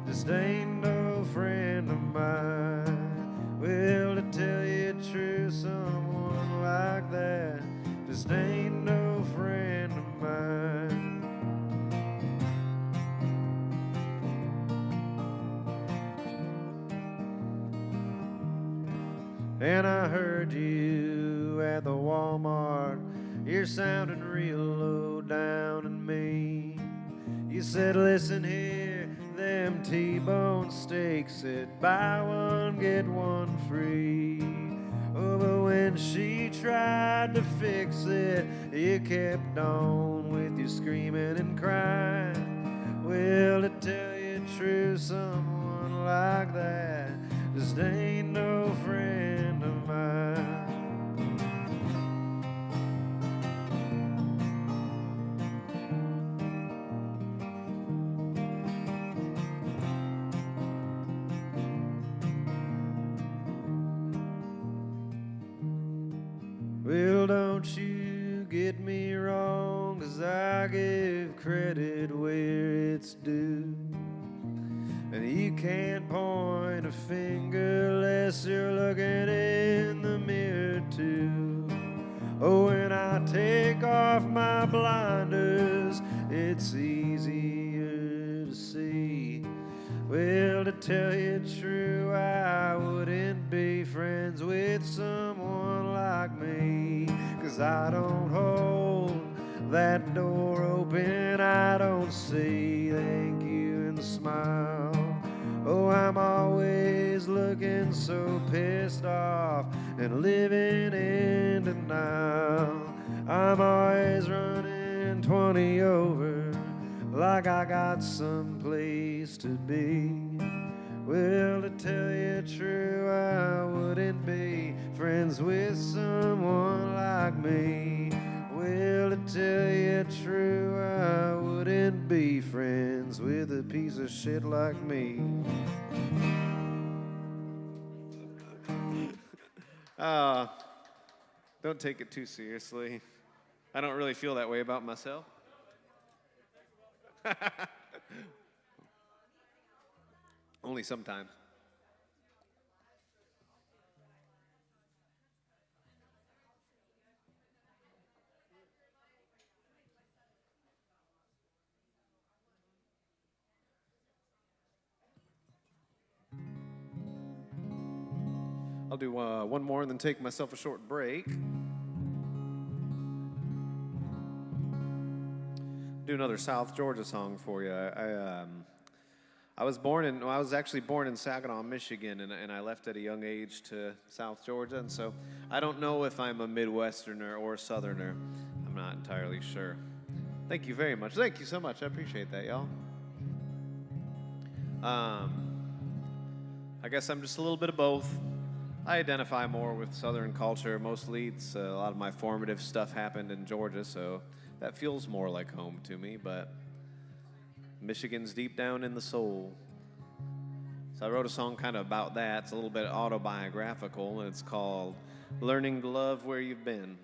Speaker 1: just ain't no friend of mine. Well, to tell you the truth, someone like that just ain't no friend of mine. And I heard you at the Walmart, you're sounding real low down and mean. You said, listen here, them T-bone steaks said buy one, get one free. Oh, but when she tried to fix it, you kept on with your screaming and crying. Well, to tell you the truth, someone like that just ain't no friend of mine. Well, don't you get me wrong, 'cause I give credit where it's due. And you can't point a finger unless you're looking in the mirror too. Oh, when I take off my blinders, it's easier to see. Well, to tell you the truth, I wouldn't be friends with someone like me, 'cause I don't hold that door open, I don't say thank you and smile. Oh, I'm always looking so pissed off and living in denial. I'm always running 20 over like I got someplace to be. Well, to tell you the truth, I wouldn't be friends with someone like me. Well, to tell you the truth, I wouldn't be friends with a piece of shit like me.
Speaker 2: Don't take it too seriously. I don't really feel that way about myself. Only sometimes. I'll do one more and then take myself a short break. Do another South Georgia song for you. I was actually born in Saginaw, Michigan, and I left at a young age to South Georgia, and so I don't know if I'm a Midwesterner or a Southerner. I'm not entirely sure. Thank you very much. Thank you so much. I appreciate that, y'all. I guess I'm just a little bit of both. I identify more with Southern culture. Mostly, a lot of my formative stuff happened in Georgia, so that feels more like home to me, but Michigan's deep down in the soul. So I wrote a song kind of about that. It's a little bit autobiographical, and it's called Learning to Love Where You've Been.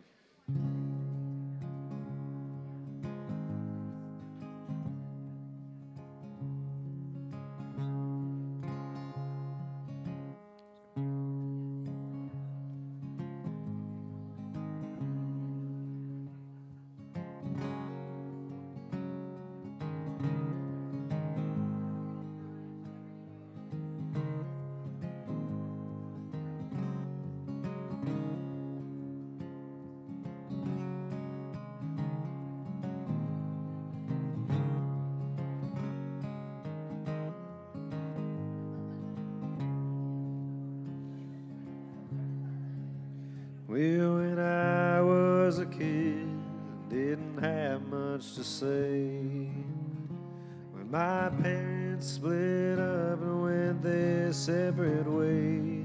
Speaker 1: Well, when I was a kid, didn't have much to say. When my parents split up and went their separate ways,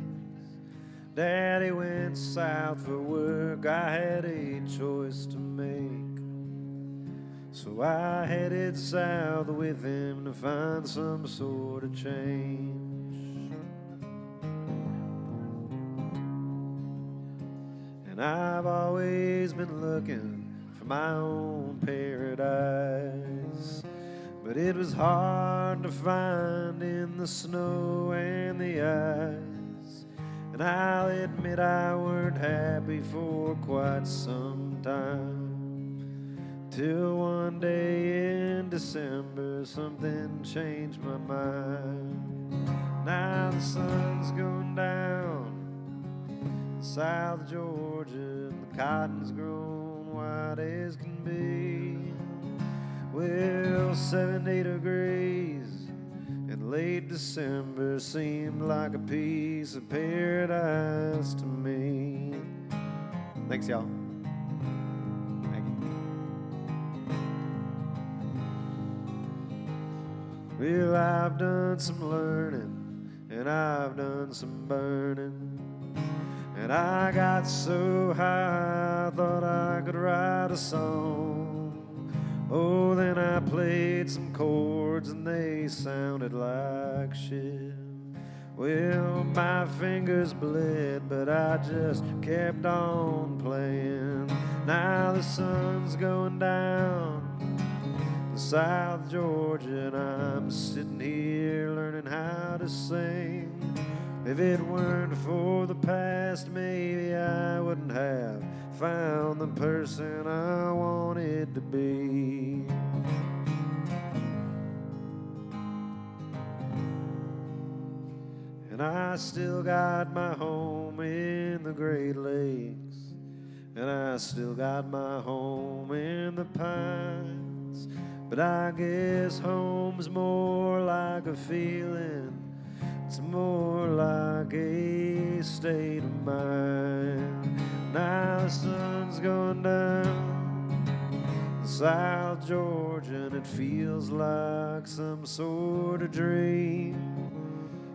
Speaker 1: Daddy went south for work, I had a choice to make. So I headed south with him to find some sort of change. And I've always been looking for my own paradise, but it was hard to find in the snow and the ice. And I'll admit I weren't happy for quite some time, till one day in December something changed my mind. Now the sun's going down South Georgia, and the cotton's grown white as can be. Well, 70 degrees in late December seemed like a piece of paradise to me.
Speaker 2: Thanks, y'all. Thank you.
Speaker 1: Well, I've done some learning and I've done some burning, and I got so high I thought I could write a song. Oh, then I played some chords and they sounded like shit. Well, my fingers bled, but I just kept on playing. Now the sun's going down in South Georgia, and I'm sitting here learning how to sing. If it weren't for the past, maybe I wouldn't have found the person I wanted to be. And I still got my home in the Great Lakes, and I still got my home in the pines, but I guess home's more like a feeling. It's more like a state of mind. Now the sun's going down in South Georgia, and it feels like some sort of dream.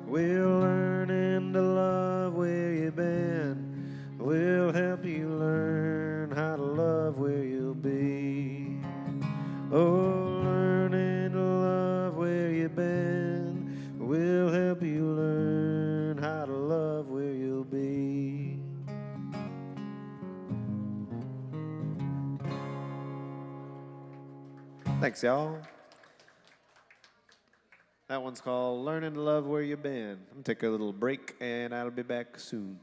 Speaker 1: We're learning to love where you've been. We'll help you learn how to love where you'll be. Oh, learning to love where you've been. We'll help you learn how to love where you'll be.
Speaker 2: Thanks, y'all. That one's called Learning to Love Where You've Been. I'm going to take a little break, and I'll be back soon.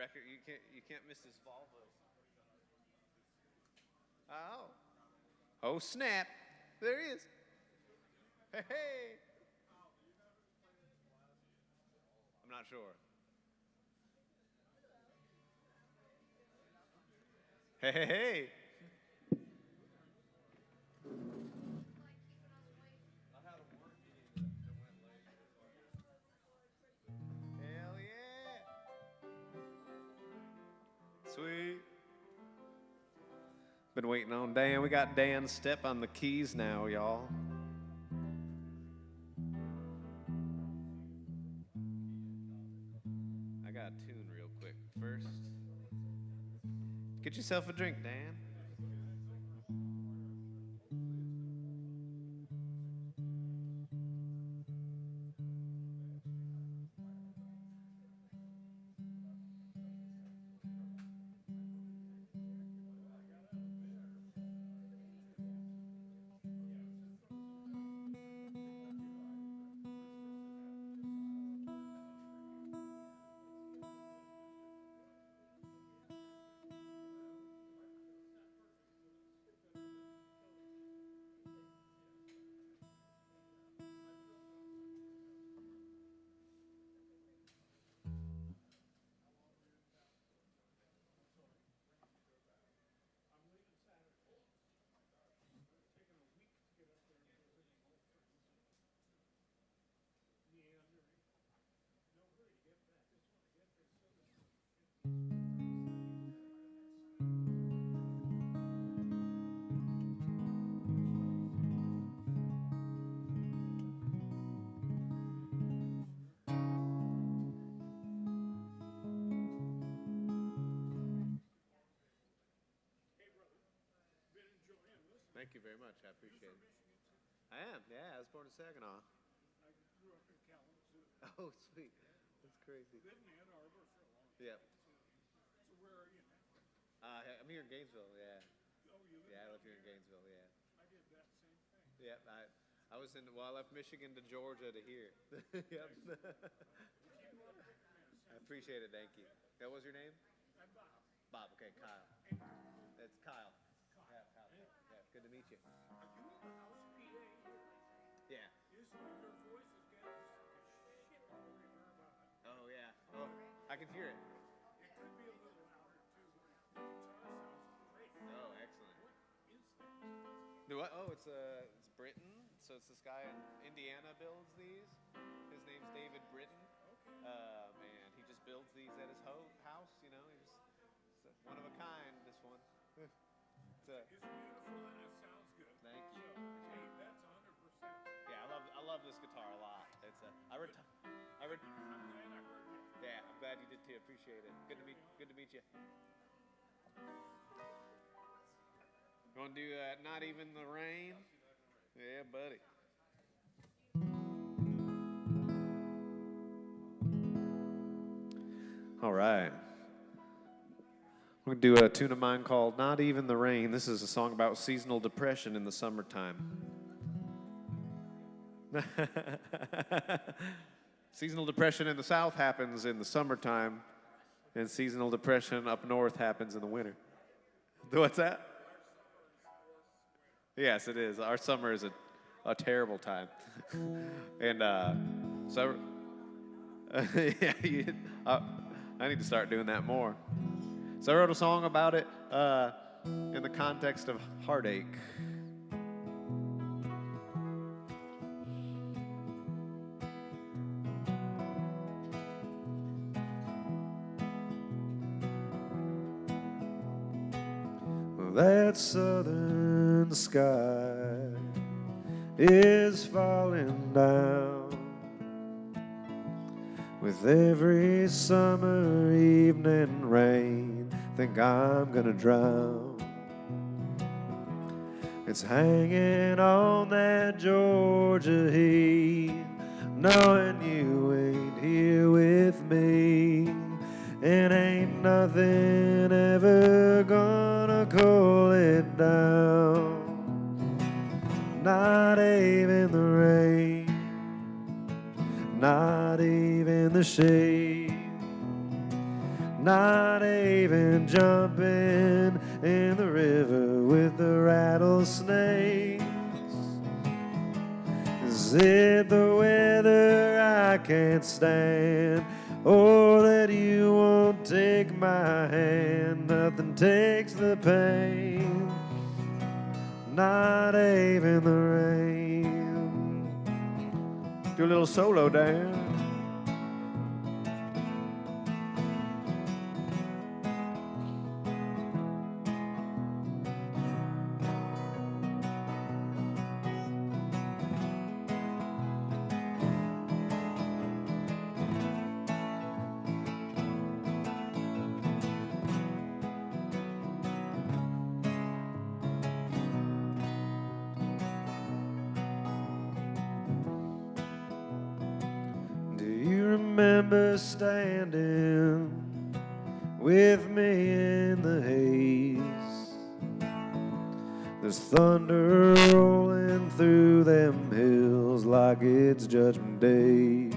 Speaker 2: record. You can't miss this Volvo. Oh. Oh snap! There he is. Hey, hey. I'm not sure. Hey, hey, hey. Hell yeah. Sweet. Been waiting on Dan. We got Dan's step on the keys now, y'all. I got a tune real quick first. Get yourself a drink, Dan. Thank you very much. I appreciate it. I am. Yeah, I was born in Saginaw.
Speaker 3: I grew up in Kalamazoo.
Speaker 2: Oh, sweet. That's crazy.
Speaker 3: Lived in Ann Arbor for a long time.
Speaker 2: Yep.
Speaker 3: So where are you now?
Speaker 2: I'm here in Gainesville. Yeah.
Speaker 3: Oh, you live
Speaker 2: Yeah, I
Speaker 3: down
Speaker 2: live here in
Speaker 3: here?
Speaker 2: Gainesville. Yeah.
Speaker 3: I did that same thing.
Speaker 2: Yep. I was in. Well, I left Michigan to Georgia to here. Yep.
Speaker 3: Keep up with it, man.
Speaker 2: I appreciate it. Thank you. That was your name?
Speaker 3: I'm Bob.
Speaker 2: Bob. Okay, Kyle. That's Kyle. Yeah, Kyle. Yeah. Good to meet you.
Speaker 3: Are you in the house PA here?
Speaker 2: Yeah.
Speaker 3: Your voice has got a shit all reverb on it.
Speaker 2: Oh yeah. Oh, I can hear it.
Speaker 3: It could be a little louder too. The guitar sounds great.
Speaker 2: Oh, excellent.
Speaker 3: What is that?
Speaker 2: Do what? Oh, it's Britain. So it's this guy in Indiana builds these. His name's David Britton.
Speaker 3: Okay.
Speaker 2: And he just builds these at his house. You know, it's one of a kind. This one.
Speaker 3: It's beautiful and it sounds good.
Speaker 2: Thank you.
Speaker 3: So, hey, that's 100%.
Speaker 2: Yeah, I love this guitar a lot. It's
Speaker 3: I'm glad I heard you.
Speaker 2: Yeah, I'm glad you did too. Appreciate it. Good to meet you. You want to do Not Even the Rain? Yeah, buddy. All right. We're going to do a tune of mine called Not Even the Rain. This is a song about seasonal depression in the summertime. Seasonal depression in the south happens in the summertime, and seasonal depression up north happens in the winter. What's that? Yes, it is. Our summer is a terrible time. And so, yeah, I need to start doing that more. So I wrote a song about it in the context of heartache. That southern sky is falling down with every summer evening rain. Think I'm gonna drown. It's hanging on that Georgia heat, knowing you ain't here with me, and ain't nothing ever gonna cool it down. Not even the rain, not even the shade,
Speaker 1: not even jumping in the river with the rattlesnakes. Is it the weather I can't stand, or that you won't take my hand? Nothing takes the pain, not even the rain. Do a little solo, Dan. Do you remember standing with me in the haze? There's thunder rolling through them hills like it's Judgment Day.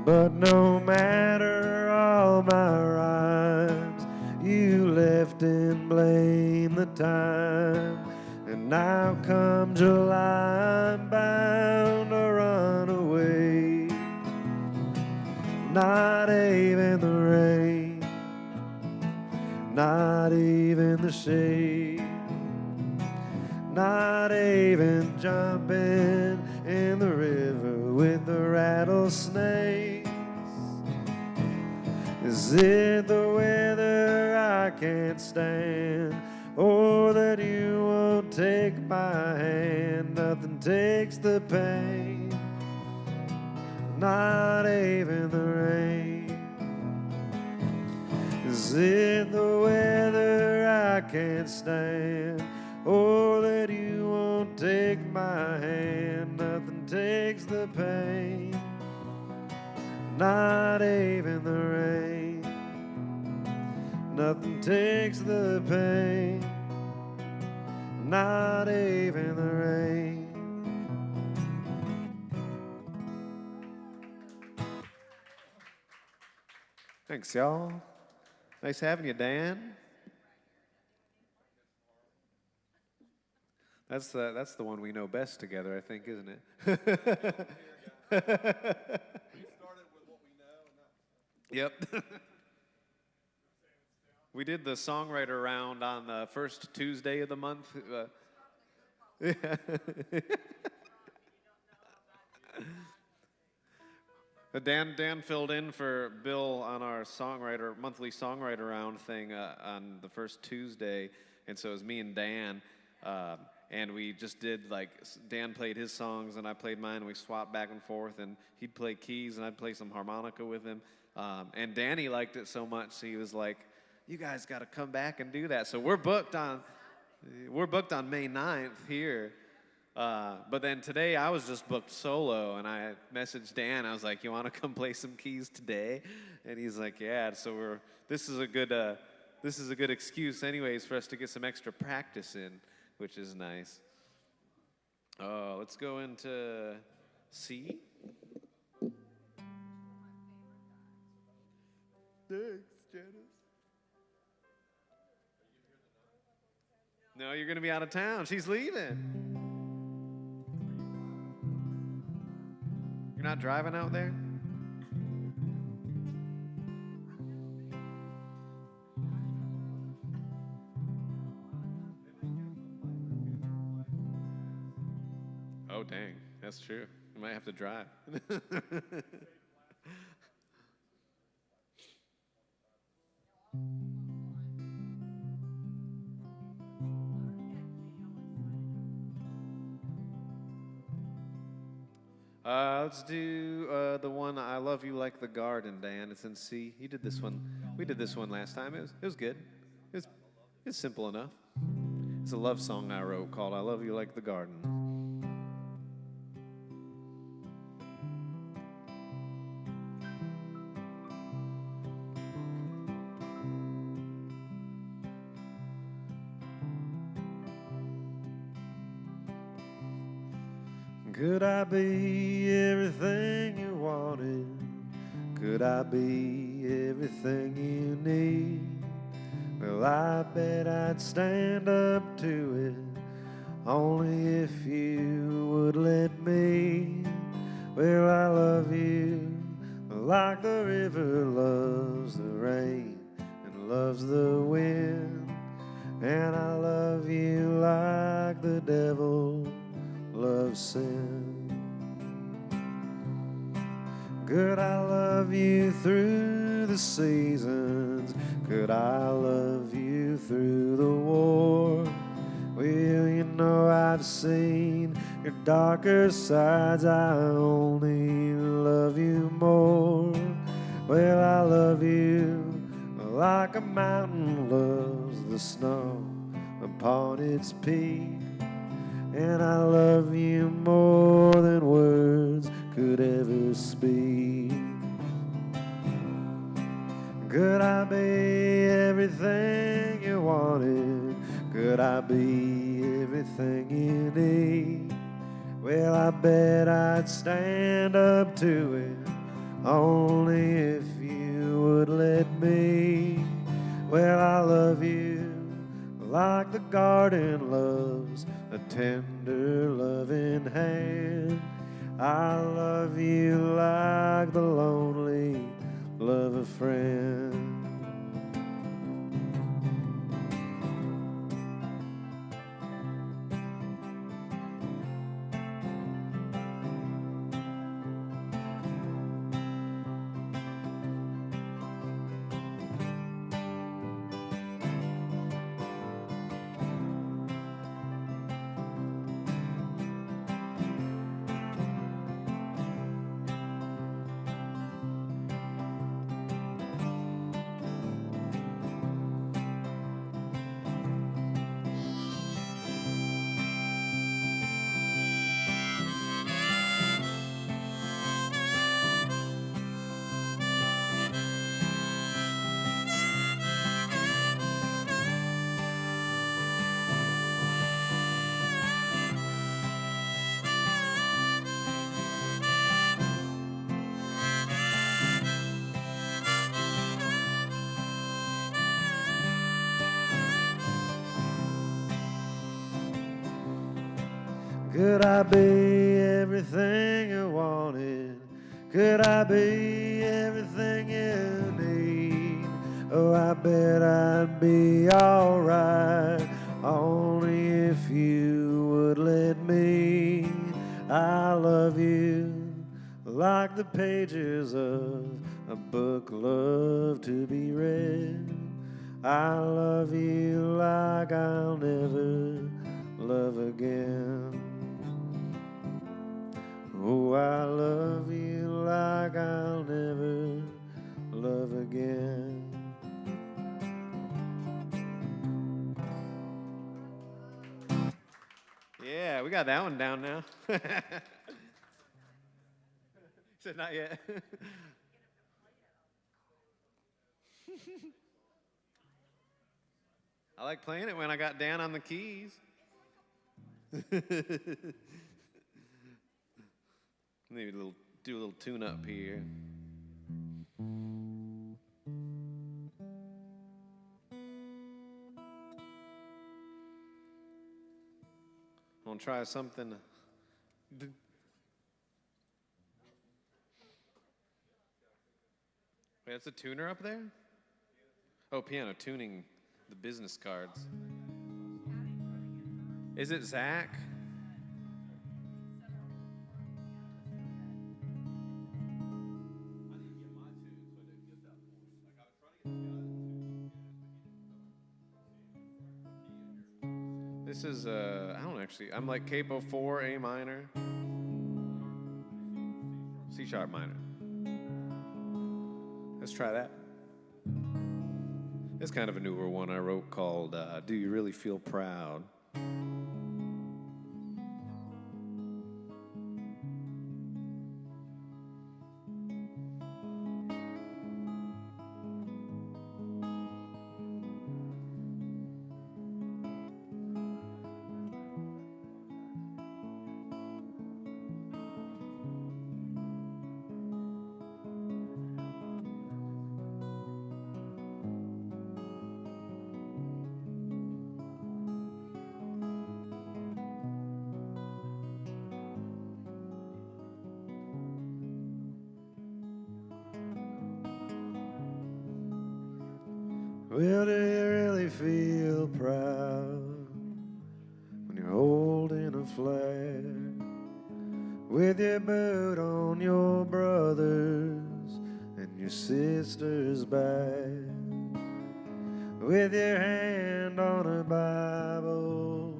Speaker 1: But no matter all my rhymes, you left and blame the time. And now come July, I'm bound to run away. Not even the rain, not even the shade, not even jumping in the river with the rattlesnakes. Is it the weather I can't stand, or that you won't take my hand? Nothing takes the pain, not even the rain. Is it the weather I can't stand, or that you won't take my hand? Nothing takes the pain, not even the rain. Nothing takes the pain, not even the rain.
Speaker 2: Thanks, y'all. Nice having you, Dan. That's the one we know best together, I think, isn't it?
Speaker 3: We started with what we know, and that
Speaker 2: Yep. We did the songwriter round on the first Tuesday of the month. Dan filled in for Bill on our monthly songwriter round thing on the first Tuesday, and so it was me and Dan, and we just did Dan played his songs and I played mine, and we swapped back and forth, and he'd play keys and I'd play some harmonica with him, and Danny liked it so much he was like, "You guys got to come back and do that." So we're booked on May 9th here. But then today I was just booked solo, and I messaged Dan. I was like, "You want to come play some keys today?" And he's like, "Yeah." So this is a good excuse, anyways, for us to get some extra practice in, which is nice. Let's go into C. Thanks, Janice. No, you're gonna be out of town. She's leaving. You're not driving out there? Oh, dang. That's true. You might have to drive. Let's do the one "I Love You Like the Garden," Dan. It's in C. You did this one. We did this one last time. It was good. It's simple enough. It's a love song I wrote called "I Love You Like the Garden."
Speaker 1: Could I be everything you wanted? Could I be everything you need? Well, I bet I'd stand up to it, only if you would let me. Well, I love you like the river loves the rain and loves the wind. And I love you like the devil loves sin. Could I love you through the seasons? Could I love you through the war? Well, you know I've seen your darker sides. I only love you more. Well, I love you like a mountain loves the snow upon its peak. And I love you more than words could ever speak. Could I be everything you wanted? Could I be everything you need? Well, I bet I'd stand up to it, only if you would let me. Well, I love you like the garden loves a tender loving hand. I love you like the lonely love a friend. Could I be everything you wanted? Could I be everything you need? Oh, I bet I'd be alright, only if you would let me. I love you like the pages of a book love to be read. I love you like I'll never love again. Oh, I love you like I'll never love again.
Speaker 2: Yeah, we got that one down now. Said not yet. I like playing it when I got Dan on the keys. Maybe do a little tune up here. I'm gonna try something. Wait, that's a tuner up there? Oh, piano tuning the business cards. Is it Zach? This is, I don't actually, I'm like capo 4, A minor, C sharp minor. Let's try that. It's kind of a newer one I wrote called Do You Really Feel Proud?
Speaker 1: Well, do you really feel proud when you're holding a flag with your boot on your brother's and your sister's back, with your hand on a Bible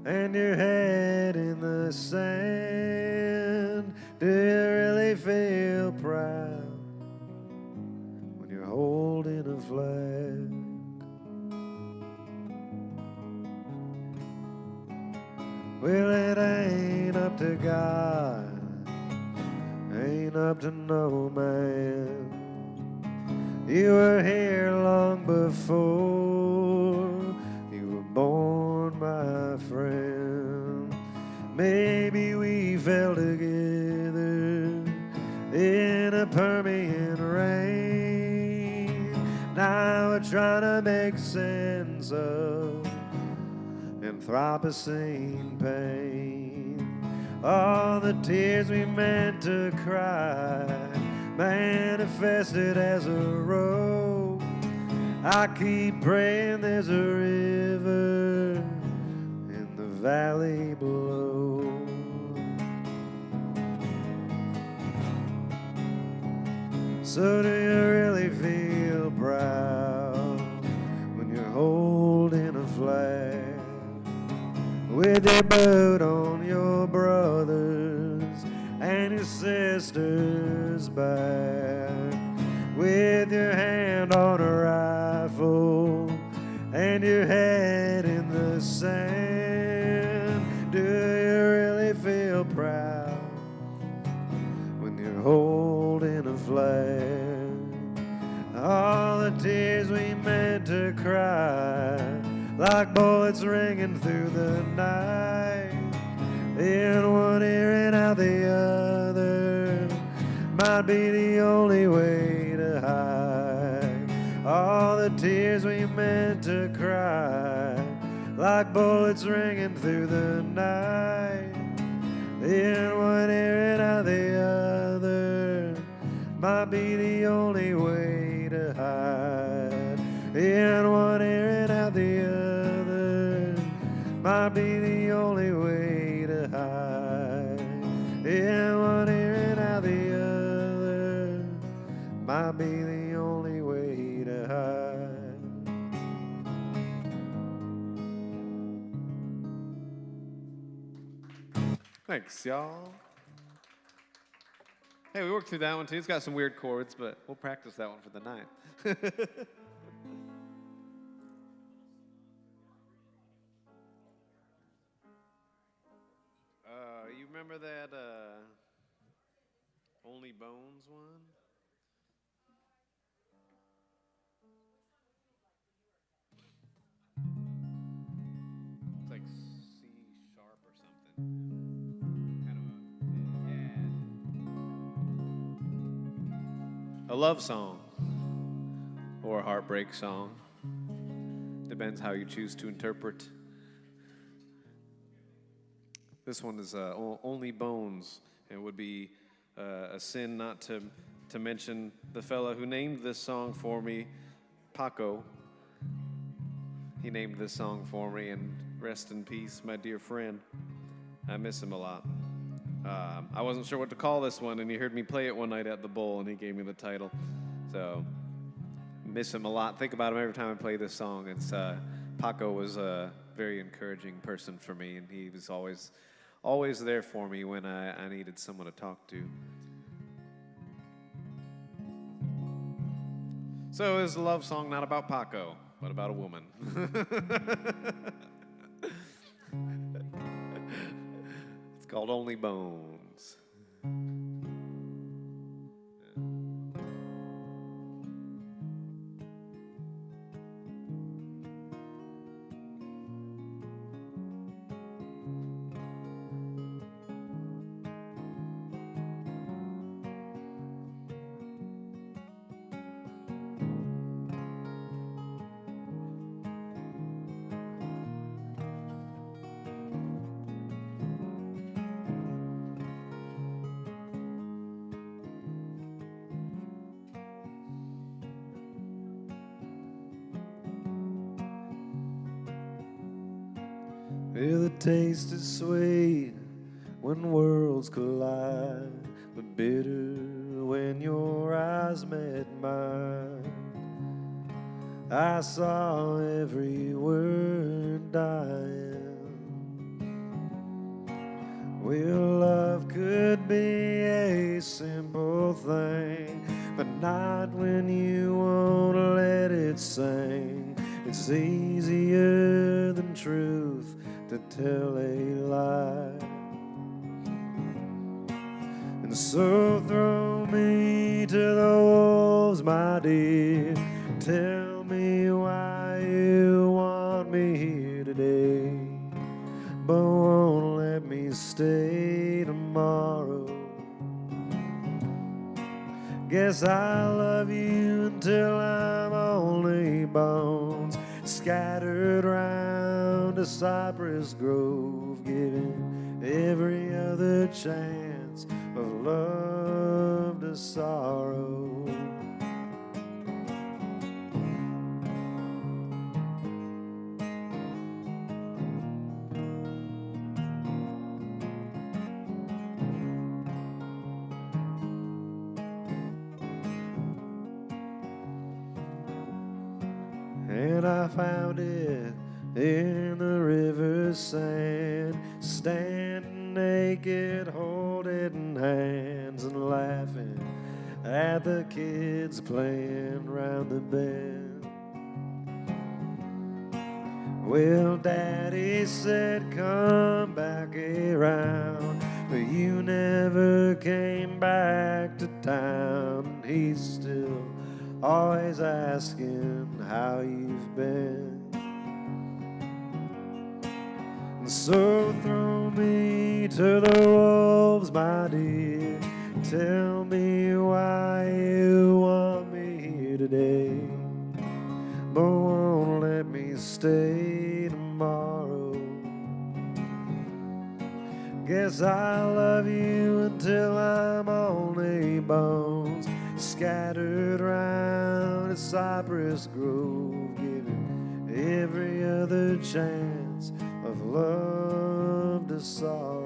Speaker 1: and your head in the sand? Do you really feel proud when you're holding a flag? Well, it ain't up to God, ain't up to no man. You were here long before you were born, my friend. Maybe we fell together in a Permian rain. Now we're trying to make sense of Anthropocene pain. All the tears we meant to cry manifested as a rope. I keep praying there's a river in the valley below. So do you really feel proud when you're holding a flag with your boot on your brother's and your sister's back, with your hand on a rifle and your head in the sand? Do you really feel proud when you're holding a flag? All the tears we meant to cry, like bullets ringing through the night, in one ear and out the other, might be the only way to hide. All the tears we meant to cry, like bullets ringing through the night, in one ear and out the other, might be the only way to hide. In one ear and out the other, might be the only way to hide. In one ear and out the other, might be the only way to hide.
Speaker 2: Thanks, y'all. Hey, we worked through that one too. It's got some weird chords, but we'll practice that one for the night. You remember that Only Bones one? It's like C sharp or something. Kind of a love song or a heartbreak song. Depends how you choose to interpret. This one is Only Bones. It would be a sin not to mention the fella who named this song for me, Paco. He named this song for me, and rest in peace, my dear friend. I miss him a lot. I wasn't sure what to call this one, and he heard me play it one night at the Bowl, and he gave me the title. So, miss him a lot. Think about him every time I play this song. It's Paco was a very encouraging person for me, and he was always there for me when I needed someone to talk to. So it's a love song not about Paco, but about a woman. It's called Only Bones.
Speaker 1: Well, the taste is sweet when worlds collide, but bitter when your eyes met mine. I saw every word dying. Well, love could be a simple thing, but not when you won't let it sing. It's easier than truth to tell a lie. And so throw me to the wolves, my dear. Tell me why you want me here today, but won't let me stay tomorrow. Guess I love you until I'm only bones, scattered round a cypress grove, giving every other chance of love to sorrow. And I found it in the river's sand, standing naked, holding hands and laughing at the kids playing round the bend. Well, Daddy said, come back around, but you never came back to town. He's still always asking how you've been. And so throw me to the wolves, my dear. Tell me why you want me here today, but won't let me stay tomorrow. Guess I love you until I'm only bones, scattered round a cypress grove, giving every other chance of love to sorrow.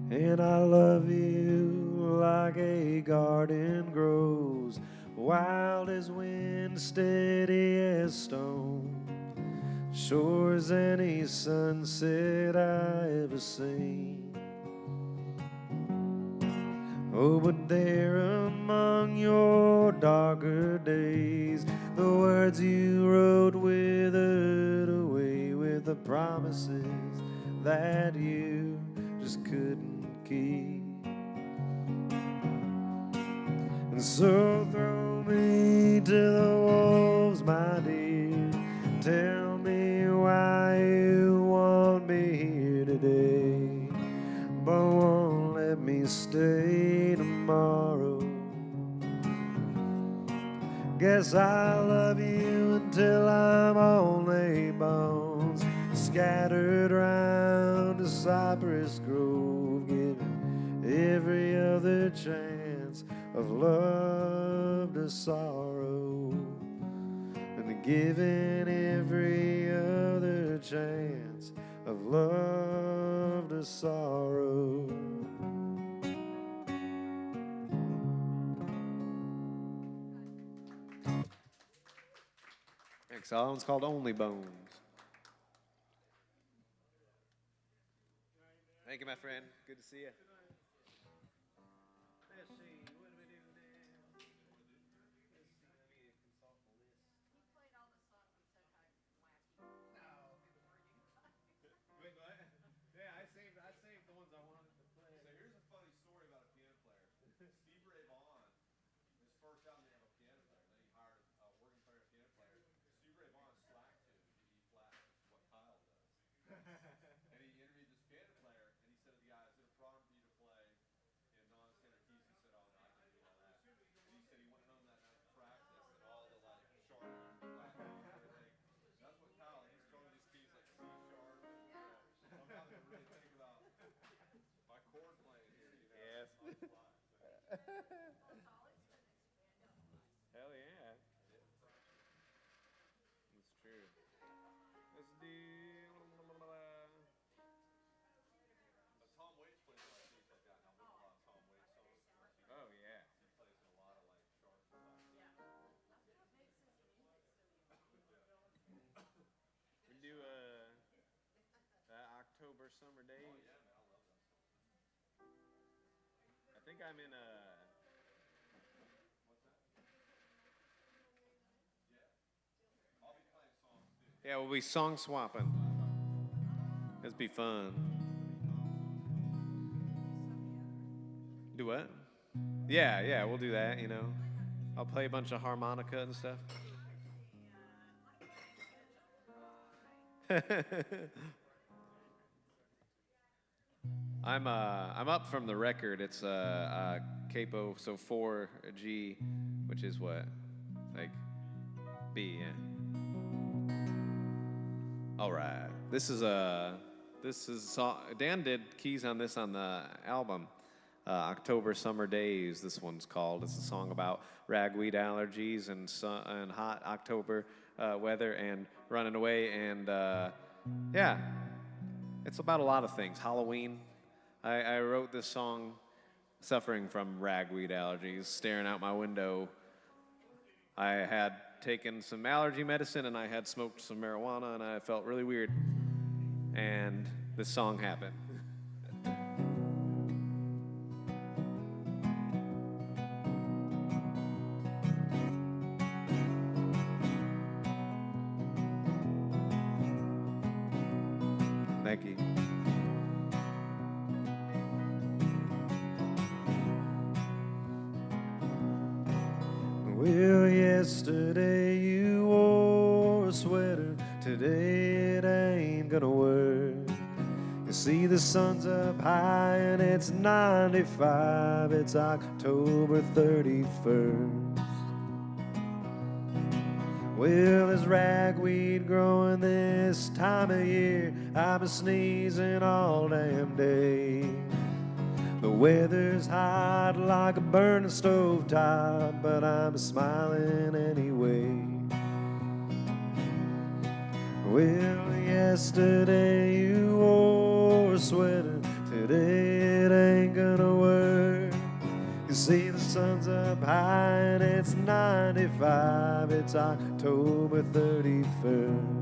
Speaker 1: And I love you like a garden grows, wild as wind, steady as stone, sure as any sunset I ever seen. Oh, but there among your darker days, the words you wrote withered away with the promises that you just couldn't keep. And so throw me to the wolves, my dear. Tell me why you want me here today, but won't let me stay tomorrow. Guess I love you until I'm only bones, scattered round a cypress grove, giving every other chance of love to sorrow, and giving every other chance of love to sorrow.
Speaker 2: Next song's called Only Bones. Thank you, my friend. Good to see you. I saved the ones I wanted to play.
Speaker 3: So here's a funny story about a piano player. Steve Ray Vaughan, his first album, they have a piano player. Then he hired a working player, a piano
Speaker 2: October summer days. I think I'm in a. Yeah, we'll be song swapping. It'll be fun. Do what? Yeah, we'll do that, you know. I'll play a bunch of harmonica and stuff. I'm up from the record. It's capo, so 4G, which is what? Like B, yeah. All right. This is a song. Dan did keys on this on the album, October Summer Days. This one's called. It's a song about ragweed allergies and hot October weather and running away and yeah, it's about a lot of things. Halloween. I wrote this song suffering from ragweed allergies, staring out my window. I had taken some allergy medicine and I had smoked some marijuana and I felt really weird. And this song happened. Thank you.
Speaker 1: Well, yesterday you wore a sweater, today it ain't gonna work. You see the sun's up high and it's 95, it's October 31st. Well, there's ragweed growing this time of year, I've been sneezing all damn day. The weather's hot like a burning stove top, but I'm smiling anyway. Well, yesterday you wore a sweater, today it ain't gonna work. You see the sun's up high and it's 95, it's October 31st.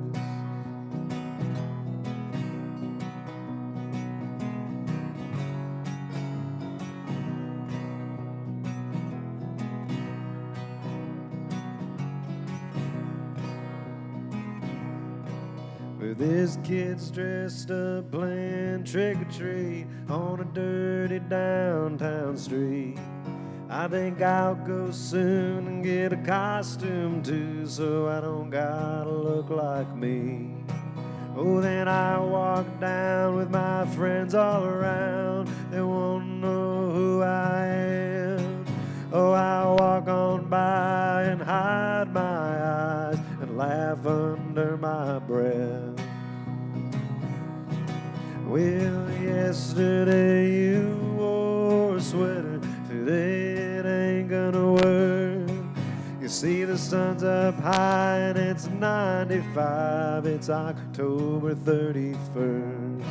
Speaker 1: This kid's dressed up playing trick-or-treat on a dirty downtown street. I think I'll go soon and get a costume too, so I don't gotta look like me. Oh, then I walk down with my friends all around. They won't know who I am. Oh, I walk on by and hide my eyes and laugh under my breath. Well, yesterday you wore a sweater, today it ain't gonna work. You see the sun's up high and it's 95, it's October 31st.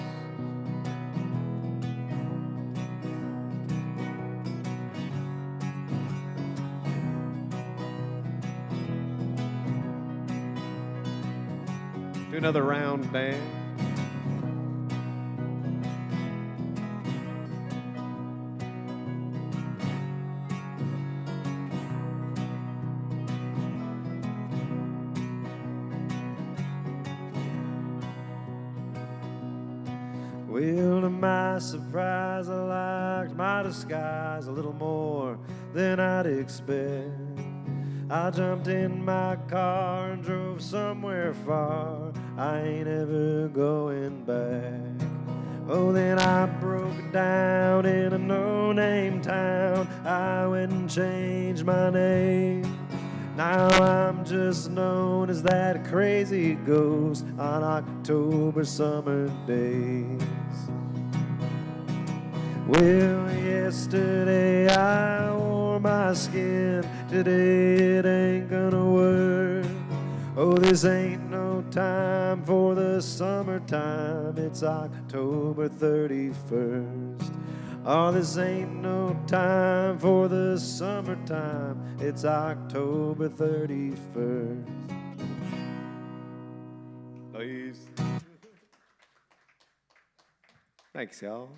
Speaker 2: Do another round, band.
Speaker 1: Well, to my surprise, I liked my disguise a little more than I'd expect. I jumped in my car and drove somewhere far. I ain't ever going back. Oh, then I broke down in a no-name town. I went and changed my name. Now I'm just known as that crazy ghost on October summer days. Well, yesterday I wore my skin, today it ain't gonna work. Oh, this ain't no time for the summertime, it's October 31st. Oh, this ain't no time for the summertime, it's October 31st.
Speaker 2: Please. Thanks, y'all.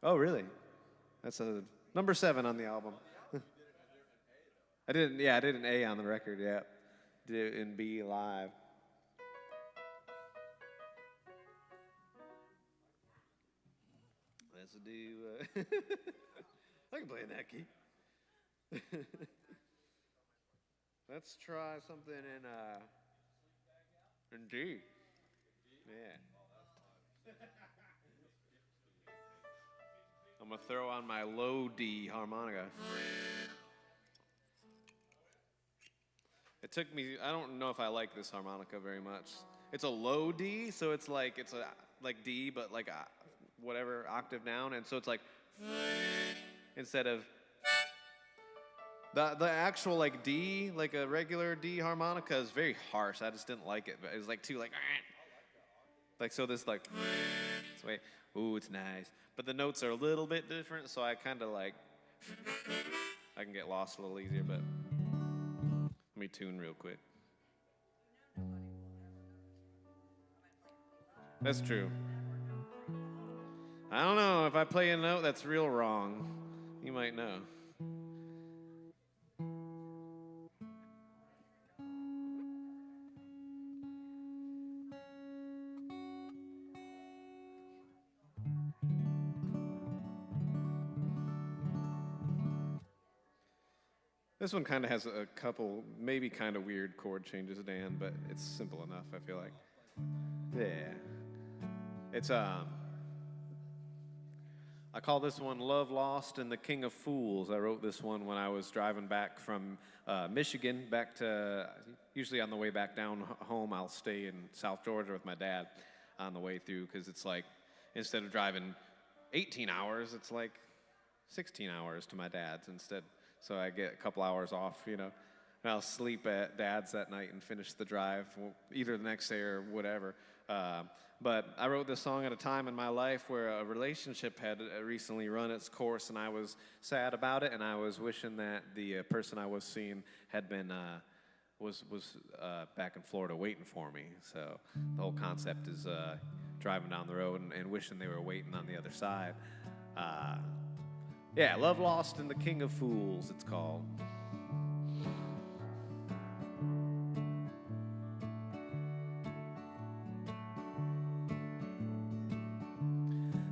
Speaker 2: Oh, really? That's a number 7 on the album. I did an A on the record, yeah. Did it in B live. Let's do, I can play an that key. Let's try something in D. Yeah. I'm gonna throw on my low D harmonica. It took me, I don't know if I like this harmonica very much. It's a low D, so it's a like D, but like a, whatever octave down, and so it's like instead of the actual like D, like a regular D harmonica is very harsh. I just didn't like it, but it was like too like so this like this way. Ooh, it's nice, but the notes are a little bit different, so I kind of like I can get lost a little easier, but. Let me tune real quick. That's true. I don't know. If I play a note that's real wrong, you might know. This one kind of has a couple, maybe kind of weird chord changes, Dan, but it's simple enough, I feel like. Yeah. It's, I call this one Love Lost and the King of Fools. I wrote this one when I was driving back from Michigan, back to, usually on the way back down home, I'll stay in South Georgia with my dad on the way through, because it's like, instead of driving 18 hours, it's like 16 hours to my dad's instead. So I get a couple hours off, you know, and I'll sleep at Dad's that night and finish the drive, either the next day or whatever. But I wrote this song at a time in my life where a relationship had recently run its course, and I was sad about it, and I was wishing that the person I was seeing had been was back in Florida waiting for me. So the whole concept is driving down the road and wishing they were waiting on the other side. Yeah, Love Lost and the King of Fools, it's called.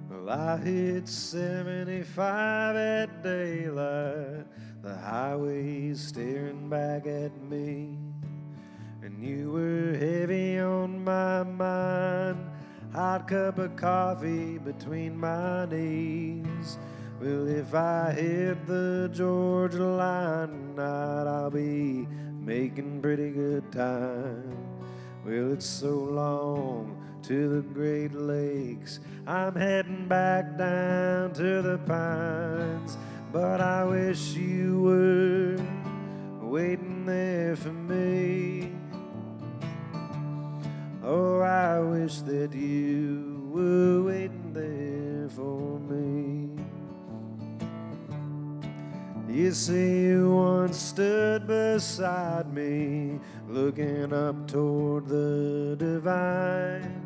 Speaker 1: Well, I hit 75 at daylight, the highway's staring back at me, and you were heavy on my mind, hot cup of coffee between my knees. Well, if I hit the Georgia line tonight, I'll be making pretty good time. Well, it's so long to the Great Lakes, I'm heading back down to the Pines, but I wish you were waiting there for me. Oh, I wish that you were waiting there for me. You see, you once stood beside me, looking up toward the divine.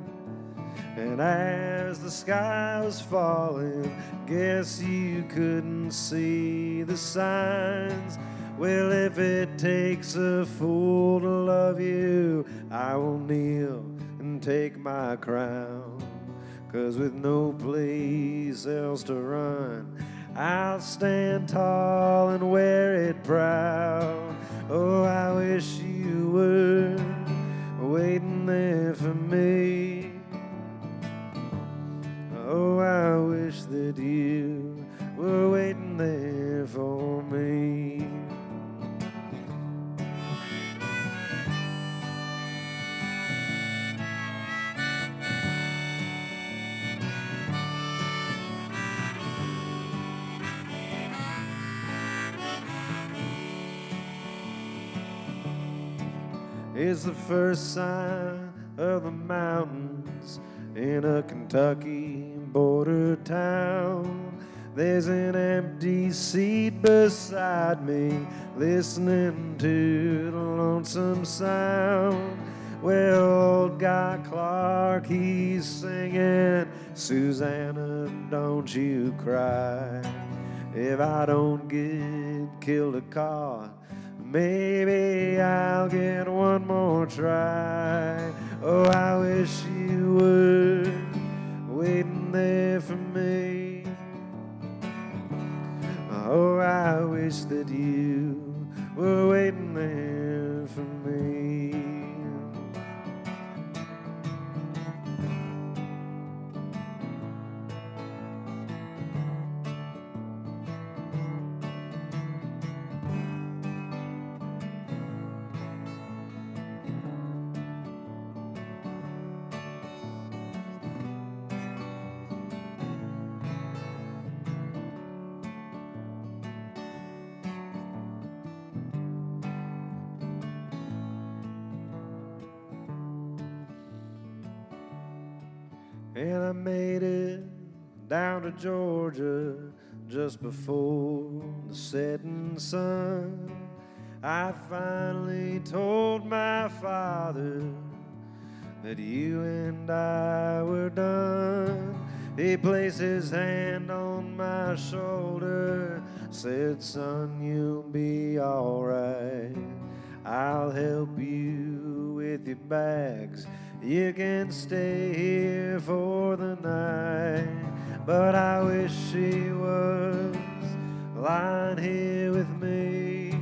Speaker 1: And as the sky was falling, guess you couldn't see the signs. Well, if it takes a fool to love you, I will kneel and take my crown. 'Cause with no place else to run, I'll stand tall and wear it proud. Oh, I wish you were waiting there for me. Oh, I wish that you were waiting there for me. It's the first sign of the mountains in a Kentucky border town. There's an empty seat beside me, listening to the lonesome sound. Well, old guy Clark, he's singing Susanna, don't you cry. If I don't get killed or caught, maybe I'll get one more try. Oh, I wish you were waiting there for me. Oh, I wish that you were waiting there for me. And I made it down to Georgia just before the setting sun. I finally told my father that you and I were done. He placed his hand on my shoulder, said, son, you'll be all right. I'll help you with your bags. You can stay here for the night. But I wish she was lying here with me.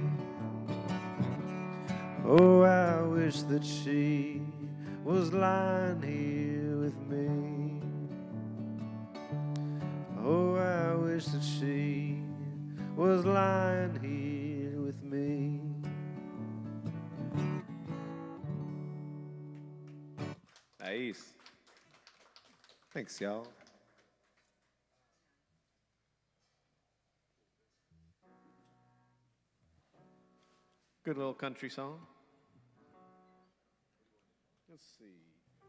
Speaker 1: Oh, I wish that she was lying here with me. Oh, I wish that she was lying here with me.
Speaker 2: Nice. Thanks, y'all. Good little country song. Let's see. I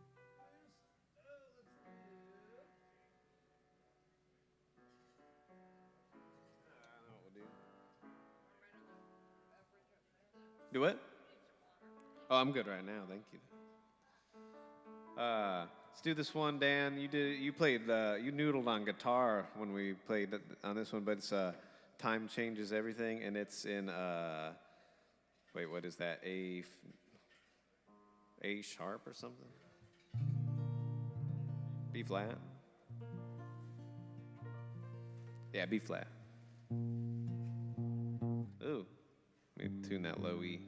Speaker 2: know what we'll do. Do what? Oh, I'm good right now. Thank you. Let's do this one, Dan. You played you noodled on guitar when we played on this one, but it's Time Changes Everything, and it's in wait, what is that? A sharp or something? B flat? Yeah, B flat. Ooh, let me tune that low E.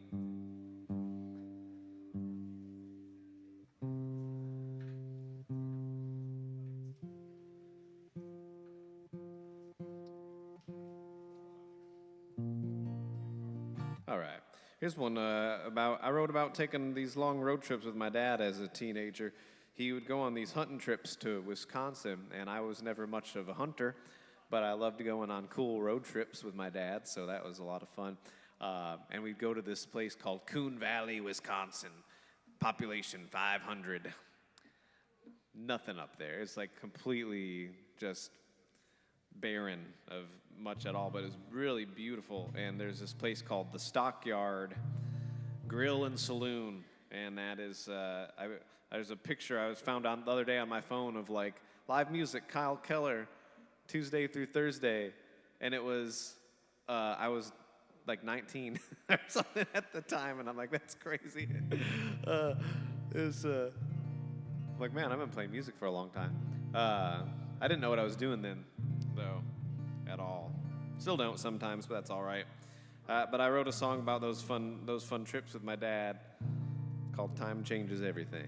Speaker 2: All right. Here's one I wrote about taking these long road trips with my dad as a teenager. He would go on these hunting trips to Wisconsin, and I was never much of a hunter, but I loved going on cool road trips with my dad, so that was a lot of fun. And we'd go to this place called Coon Valley, Wisconsin. Population 500. Nothing up there. It's like completely just barren of much at all, but it's really beautiful. And there's this place called the Stockyard Grill and Saloon, and that is there's a picture I was found on the other day on my phone of like live music, Kyle Keller, Tuesday through Thursday, and it was I was like 19 or something at the time, and I'm like, that's crazy. It was like, man, I've been playing music for a long time. I didn't know what I was doing then, though, at all. Still don't sometimes, but that's all right. But I wrote a song about those fun trips with my dad called Time Changes Everything.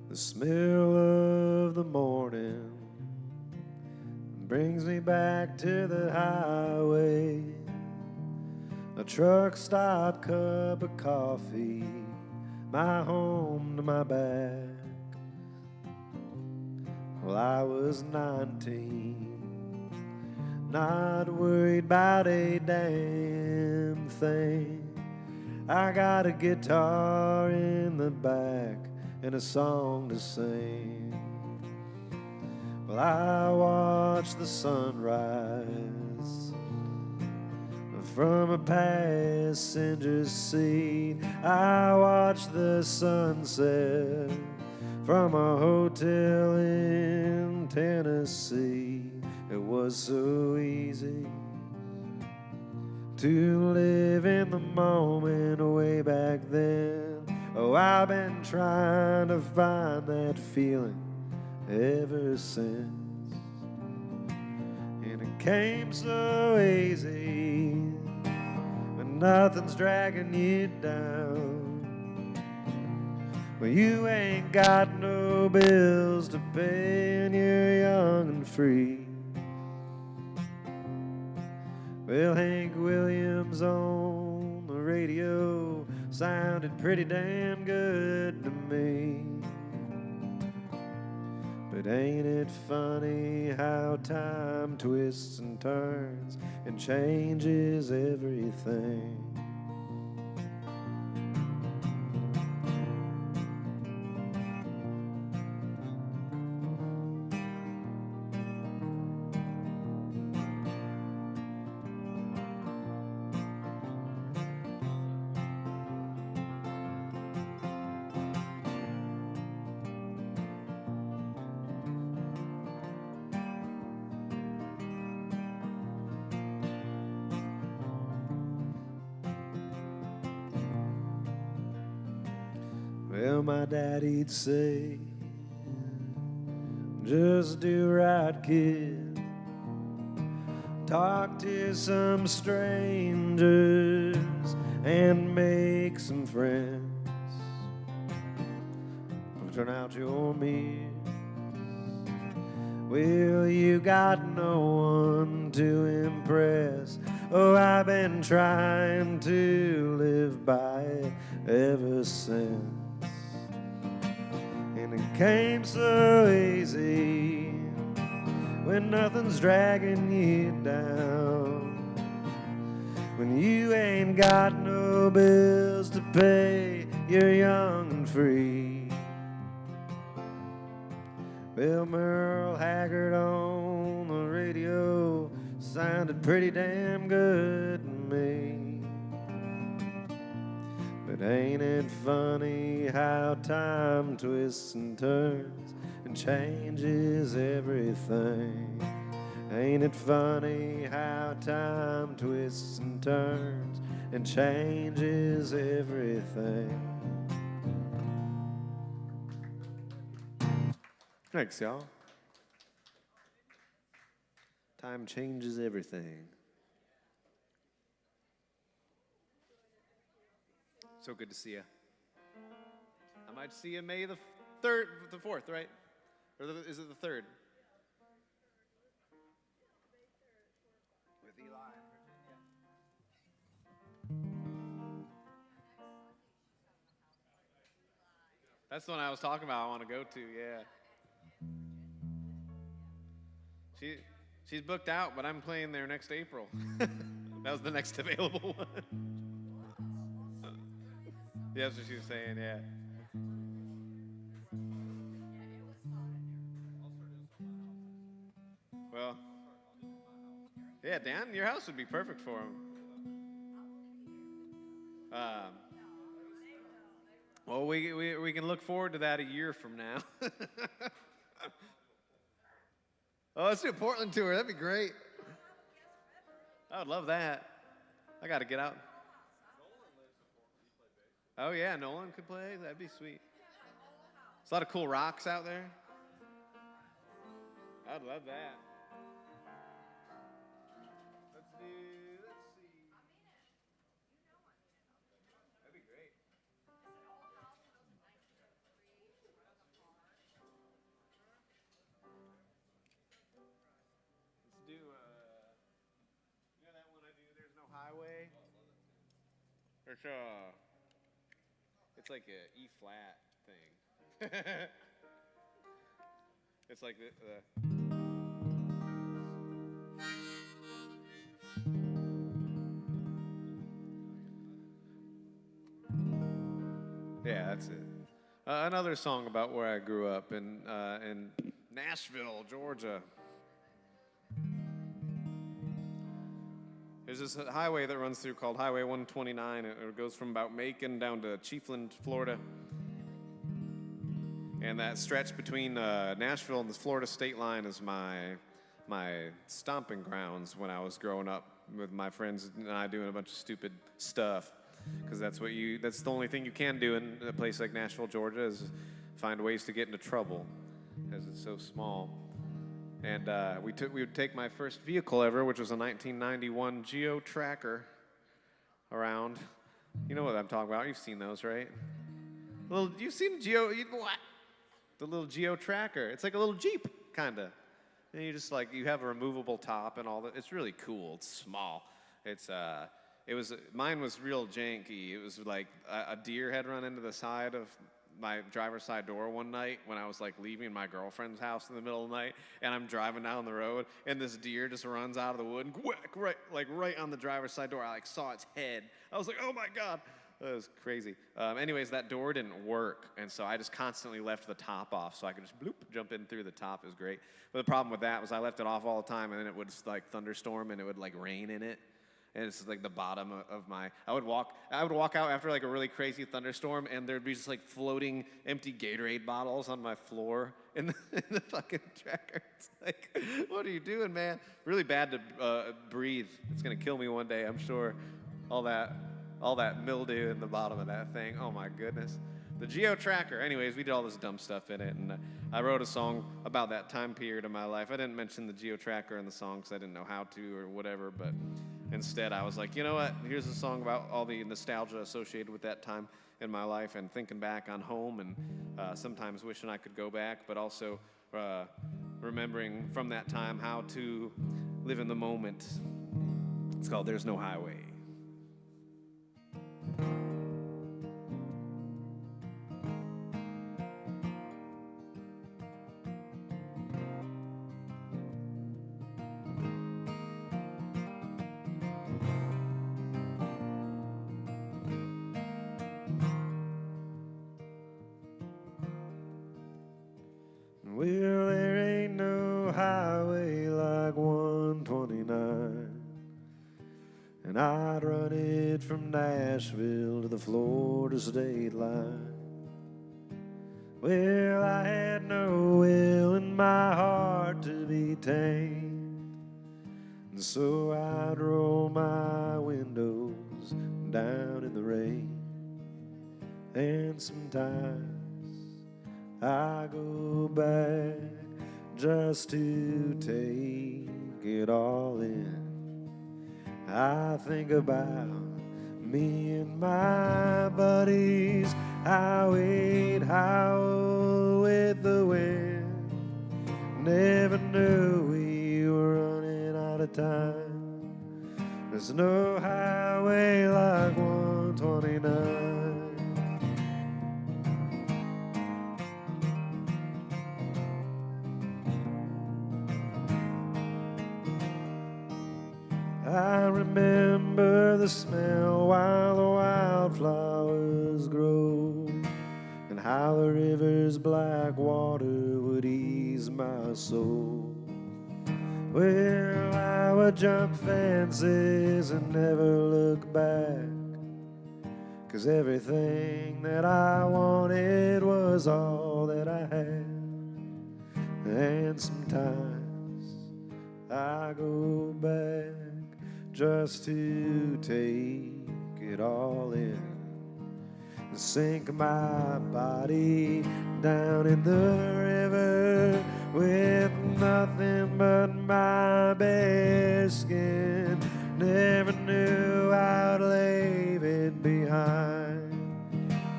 Speaker 1: The smell of the morning brings me back to the highway. A truck stop cup of coffee, my home to my back. Well, I was 19, not worried about a damn thing. I got a guitar in the back and a song to sing. Well, I watched the sunrise from a passenger's seat. I watched the sunset from a hotel in Tennessee. It was so easy to live in the moment way back then. Oh, I've been trying to find that feeling ever since. And it came so easy when nothing's dragging you down. Well, you ain't got no bills to pay and you're young and free. Well, Hank Williams on the radio sounded pretty damn good to me. But ain't it funny how time twists and turns and changes everything? Well, my daddy'd say, just do right, kid. Talk to some strangers and make some friends. Turn out your mirrors. Well, you got no one to impress. Oh, I've been trying to live by it ever since. And it came so easy when nothing's dragging you down. When you ain't got no bills to pay, you're young and free. Well, Merle Haggard on the radio sounded pretty damn good to me. But ain't it funny how time twists and turns and changes everything? Ain't it funny how time twists and turns and changes everything? Thanks, y'all. Time changes everything.
Speaker 2: So good to see you. I might see you May the 3rd, the 4th, right? Or is it the 3rd? With Eli. That's the one I was talking about. I want to go to. Yeah. She's booked out, but I'm playing there next April. That was the next available one. Yeah, that's what she was saying. Yeah. Well, yeah, Dan, your house would be perfect for him. Well, we can look forward to that a year from now. Oh, let's do a Portland tour. That'd be great. I would love that. I got to get out. Oh, yeah, Nolan could play. That'd be sweet. There's a lot of cool rocks out there. I'd love that. Let's see. That'd be great. Let's do, you know that one I do, There's No Highway? It's like a E flat thing. It's like yeah, that's it. Another song about where I grew up in Nashville, Georgia. There's this highway that runs through called Highway 129. It goes from about Macon down to Chiefland, Florida. And that stretch between Nashville and the Florida state line is my stomping grounds when I was growing up with my friends and I doing a bunch of stupid stuff. Because that's the only thing you can do in a place like Nashville, Georgia, is find ways to get into trouble, because it's so small. And we would take my first vehicle ever, which was a 1991 Geo Tracker, around. You know what I'm talking about? You've seen those, right? You've seen what? The little Geo Tracker. It's like a little Jeep, kinda. And you just you have a removable top and all that. It's really cool. It's small. Mine was real janky. It was like a deer had run into the side of my driver's side door one night when I was leaving my girlfriend's house in the middle of the night, and I'm driving down the road, and this deer just runs out of the wood and whack, right on the driver's side door. I saw its head. I was like, oh my God. That was crazy. Anyways, that door didn't work, and so I just constantly left the top off so I could just bloop, jump in through the top. It was great. But the problem with that was I left it off all the time, and then it would thunderstorm, and it would rain in it. And it's the bottom of my. I would walk out after a really crazy thunderstorm, and there'd be just floating empty Gatorade bottles on my floor in the fucking tracker. It's what are you doing, man? Really bad to breathe. It's gonna kill me one day, I'm sure. All that mildew in the bottom of that thing. Oh my goodness. The Geo Tracker. Anyways, we did all this dumb stuff in it, and I wrote a song about that time period of my life. I didn't mention the Geo Tracker in the song because I didn't know how to or whatever, but instead I was like, you know what? Here's a song about all the nostalgia associated with that time in my life and thinking back on home and sometimes wishing I could go back, but also remembering from that time how to live in the moment. It's called There's No Highway.
Speaker 1: Well, there ain't no highway like 129, and I'd run it from Nashville to the Florida state line. Well, I had no will in my heart to be tamed, and so I'd roll my windows down in the rain, and sometimes I go back just to take it all in. I think about me and my buddies, how we'd howl with the wind. Never knew we were running out of time. There's no highway like 129. I remember the smell while the wildflowers grow, and how the river's black water would ease my soul. Well, I would jump fences and never look back, 'cause everything that I wanted was all that I had. And sometimes I go back just to take it all in, and sink my body down in the river with nothing but my bare skin. Never knew I'd leave it behind.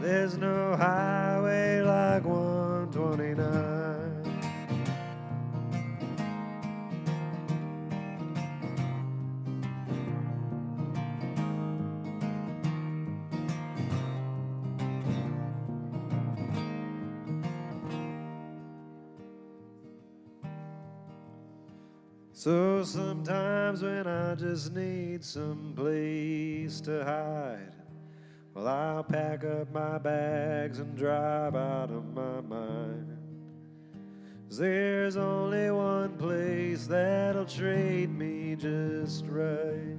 Speaker 1: There's no highway like 129. So sometimes when I just need some place to hide, well, I'll pack up my bags and drive out of my mind. 'Cause there's only one place that'll trade me just right.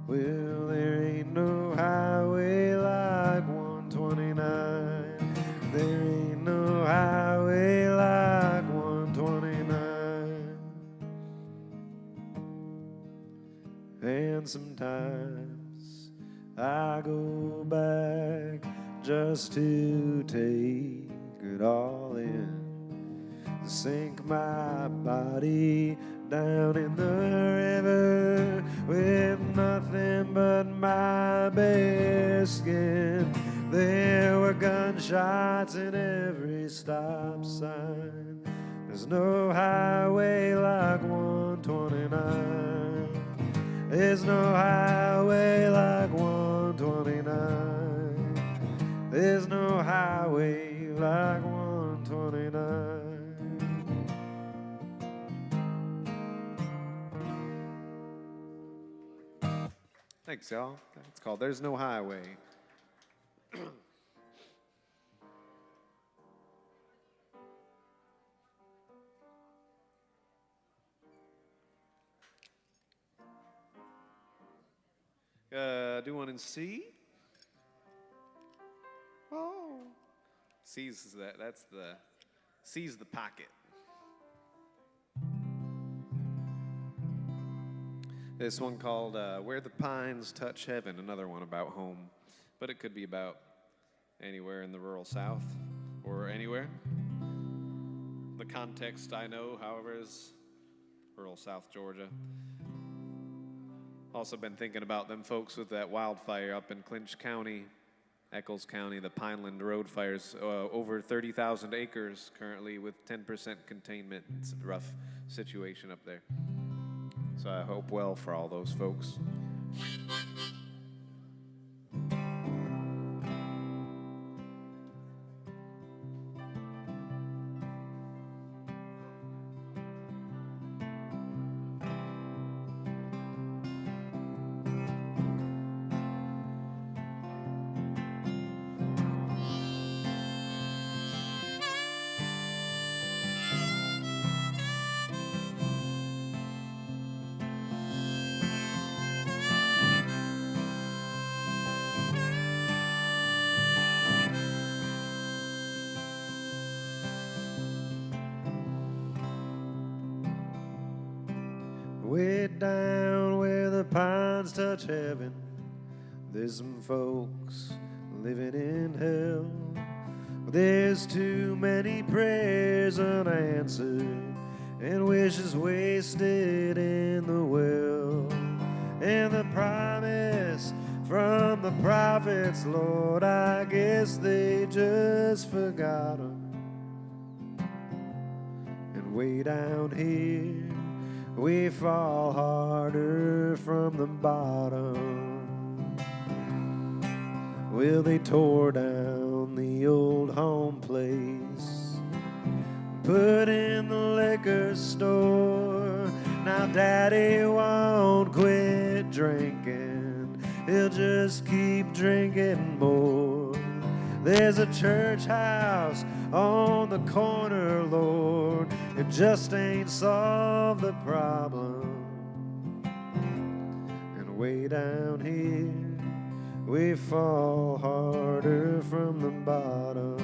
Speaker 1: Well, there ain't no highway like 129. There ain't no highway like 129. And sometimes I go back just to take it all in, sink my body down in the river with nothing but my bare skin. There were gunshots in every stop sign. There's no highway like 129. There's no highway like 129. There's no highway like 129.
Speaker 2: Thanks, y'all. It's called There's No Highway. Do one in C? Oh. C's that's the C's the pocket. This one called Where the Pines Touch Heaven, another one about home. But it could be about anywhere in the rural South or anywhere. The context I know, however, is rural South Georgia. Also been thinking about them folks with that wildfire up in Clinch County, Eccles County, the Pineland Road fires, over 30,000 acres currently with 10% containment. It's a rough situation up there. So I hope well for all those folks.
Speaker 1: Way down where the pines touch heaven, there's some folks living in hell. There's too many prayers unanswered and wishes wasted in the well. And the promise from the prophets, Lord, I guess they just forgot 'em. And way down here, we fall harder from the bottom. Well, they tore down the old home place, put in the liquor store. Now Daddy won't quit drinking, he'll just keep drinking more. There's a church house on the corner, Lord, it just ain't solved the problem. And way down here, we fall harder from the bottom.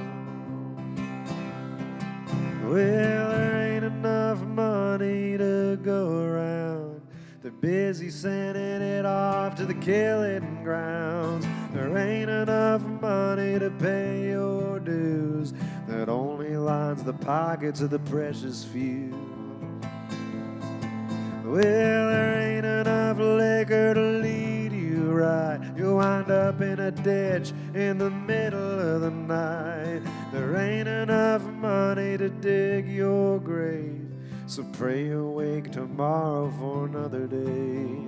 Speaker 1: Well, there ain't enough money to go around. They're busy sending it off to the killing grounds. There ain't enough money to pay your dues. That only lines the pockets of the precious few. Well, there ain't enough liquor to lead you right. You'll wind up in a ditch in the middle of the night. There ain't enough money to dig your grave. So pray awake tomorrow for another day.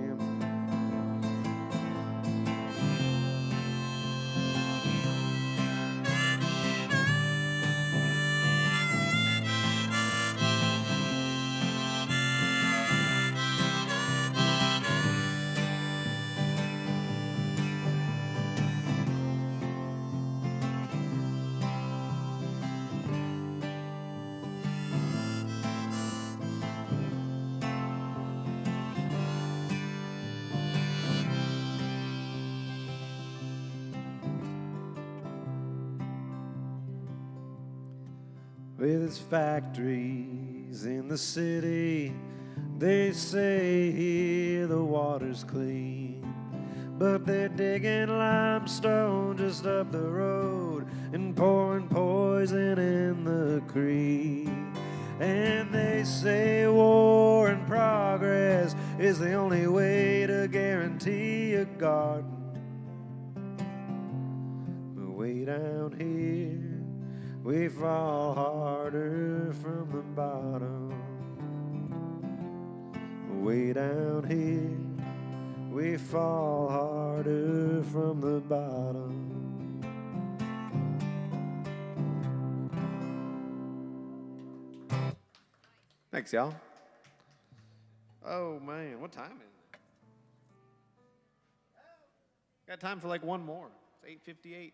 Speaker 1: with its factories in the city. They say here the water's clean, but they're digging limestone just up the road and pouring poison in the creek. And they say war and progress is the only way to guarantee a garden. But way down here, we fall harder from the bottom. Way down here, we fall harder from the bottom.
Speaker 2: Thanks, y'all. Oh, man, what time is it? Got time for like one more. It's 8:58.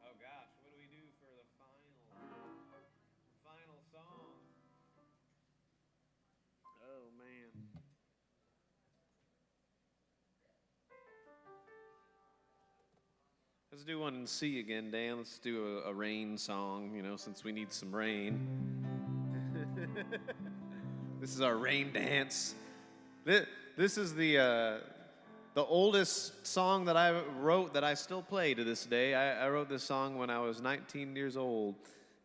Speaker 2: Oh, gosh, what do we do for the final song? Oh, man. Let's do one in C again, Dan. Let's do a rain song, since we need some rain. This is our rain dance. This is the oldest song that I wrote that I still play to this day. I wrote this song when I was 19 years old,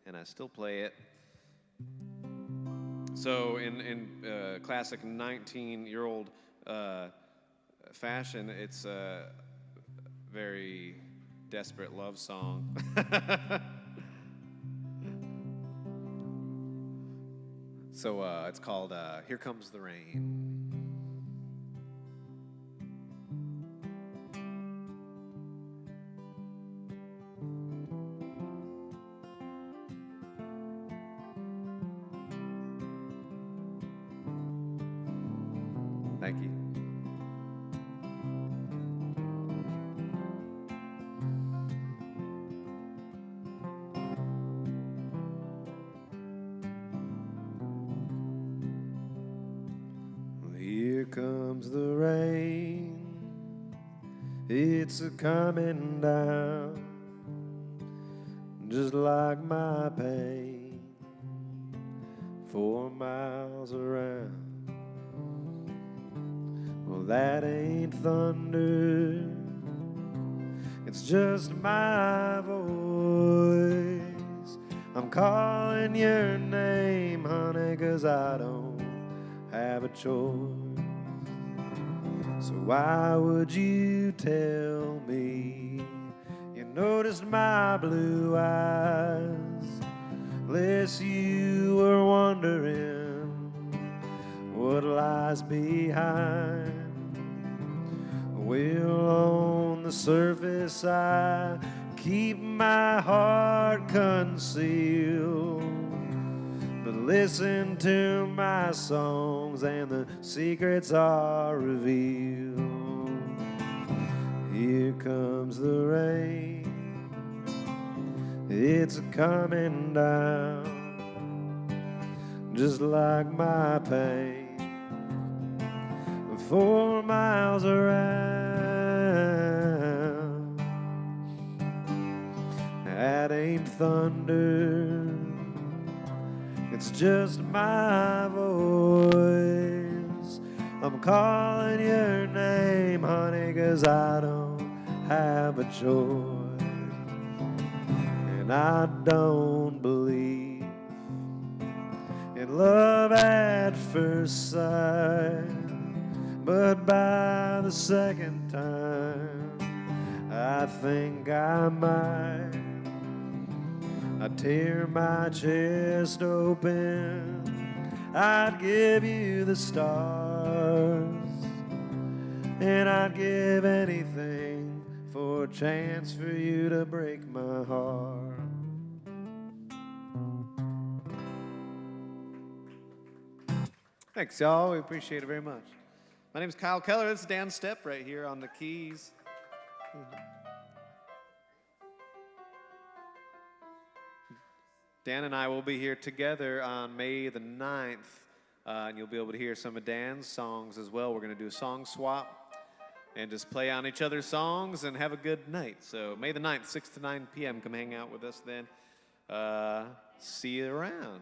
Speaker 2: and I still play it. So in classic 19-year-old fashion, it's a very desperate love song. So it's called Here Comes the Rain. Thank you.
Speaker 1: Here comes the rain, it's a coming down, just like my pain, 4 miles around. Well, that ain't thunder, it's just my voice. I'm calling your name, honey, 'cause I don't have a choice. So why would you tell me you noticed my blue eyes, unless you were wondering what lies behind? Well, on the surface I keep my heart concealed, but listen to my songs and the secrets are revealed. Here comes the rain, it's coming down, just like my pain, 4 miles around. That ain't thunder, it's just my voice. I'm calling your name, honey, 'cause I don't have a choice. And I don't believe in love at first sight, but by the second time I think I might. I'd tear my chest open, I'd give you the stars, and I'd give anything for a chance for you to break my heart.
Speaker 2: Thanks, y'all. We appreciate it very much. My name is Kyle Keller. This is Dan Stepp right here on the keys. Dan and I will be here together on May the 9th, and you'll be able to hear some of Dan's songs as well. We're going to do a song swap. and just play on each other's songs and have a good night. So May the 9th, 6 to 9 p.m. Come hang out with us then. See you around.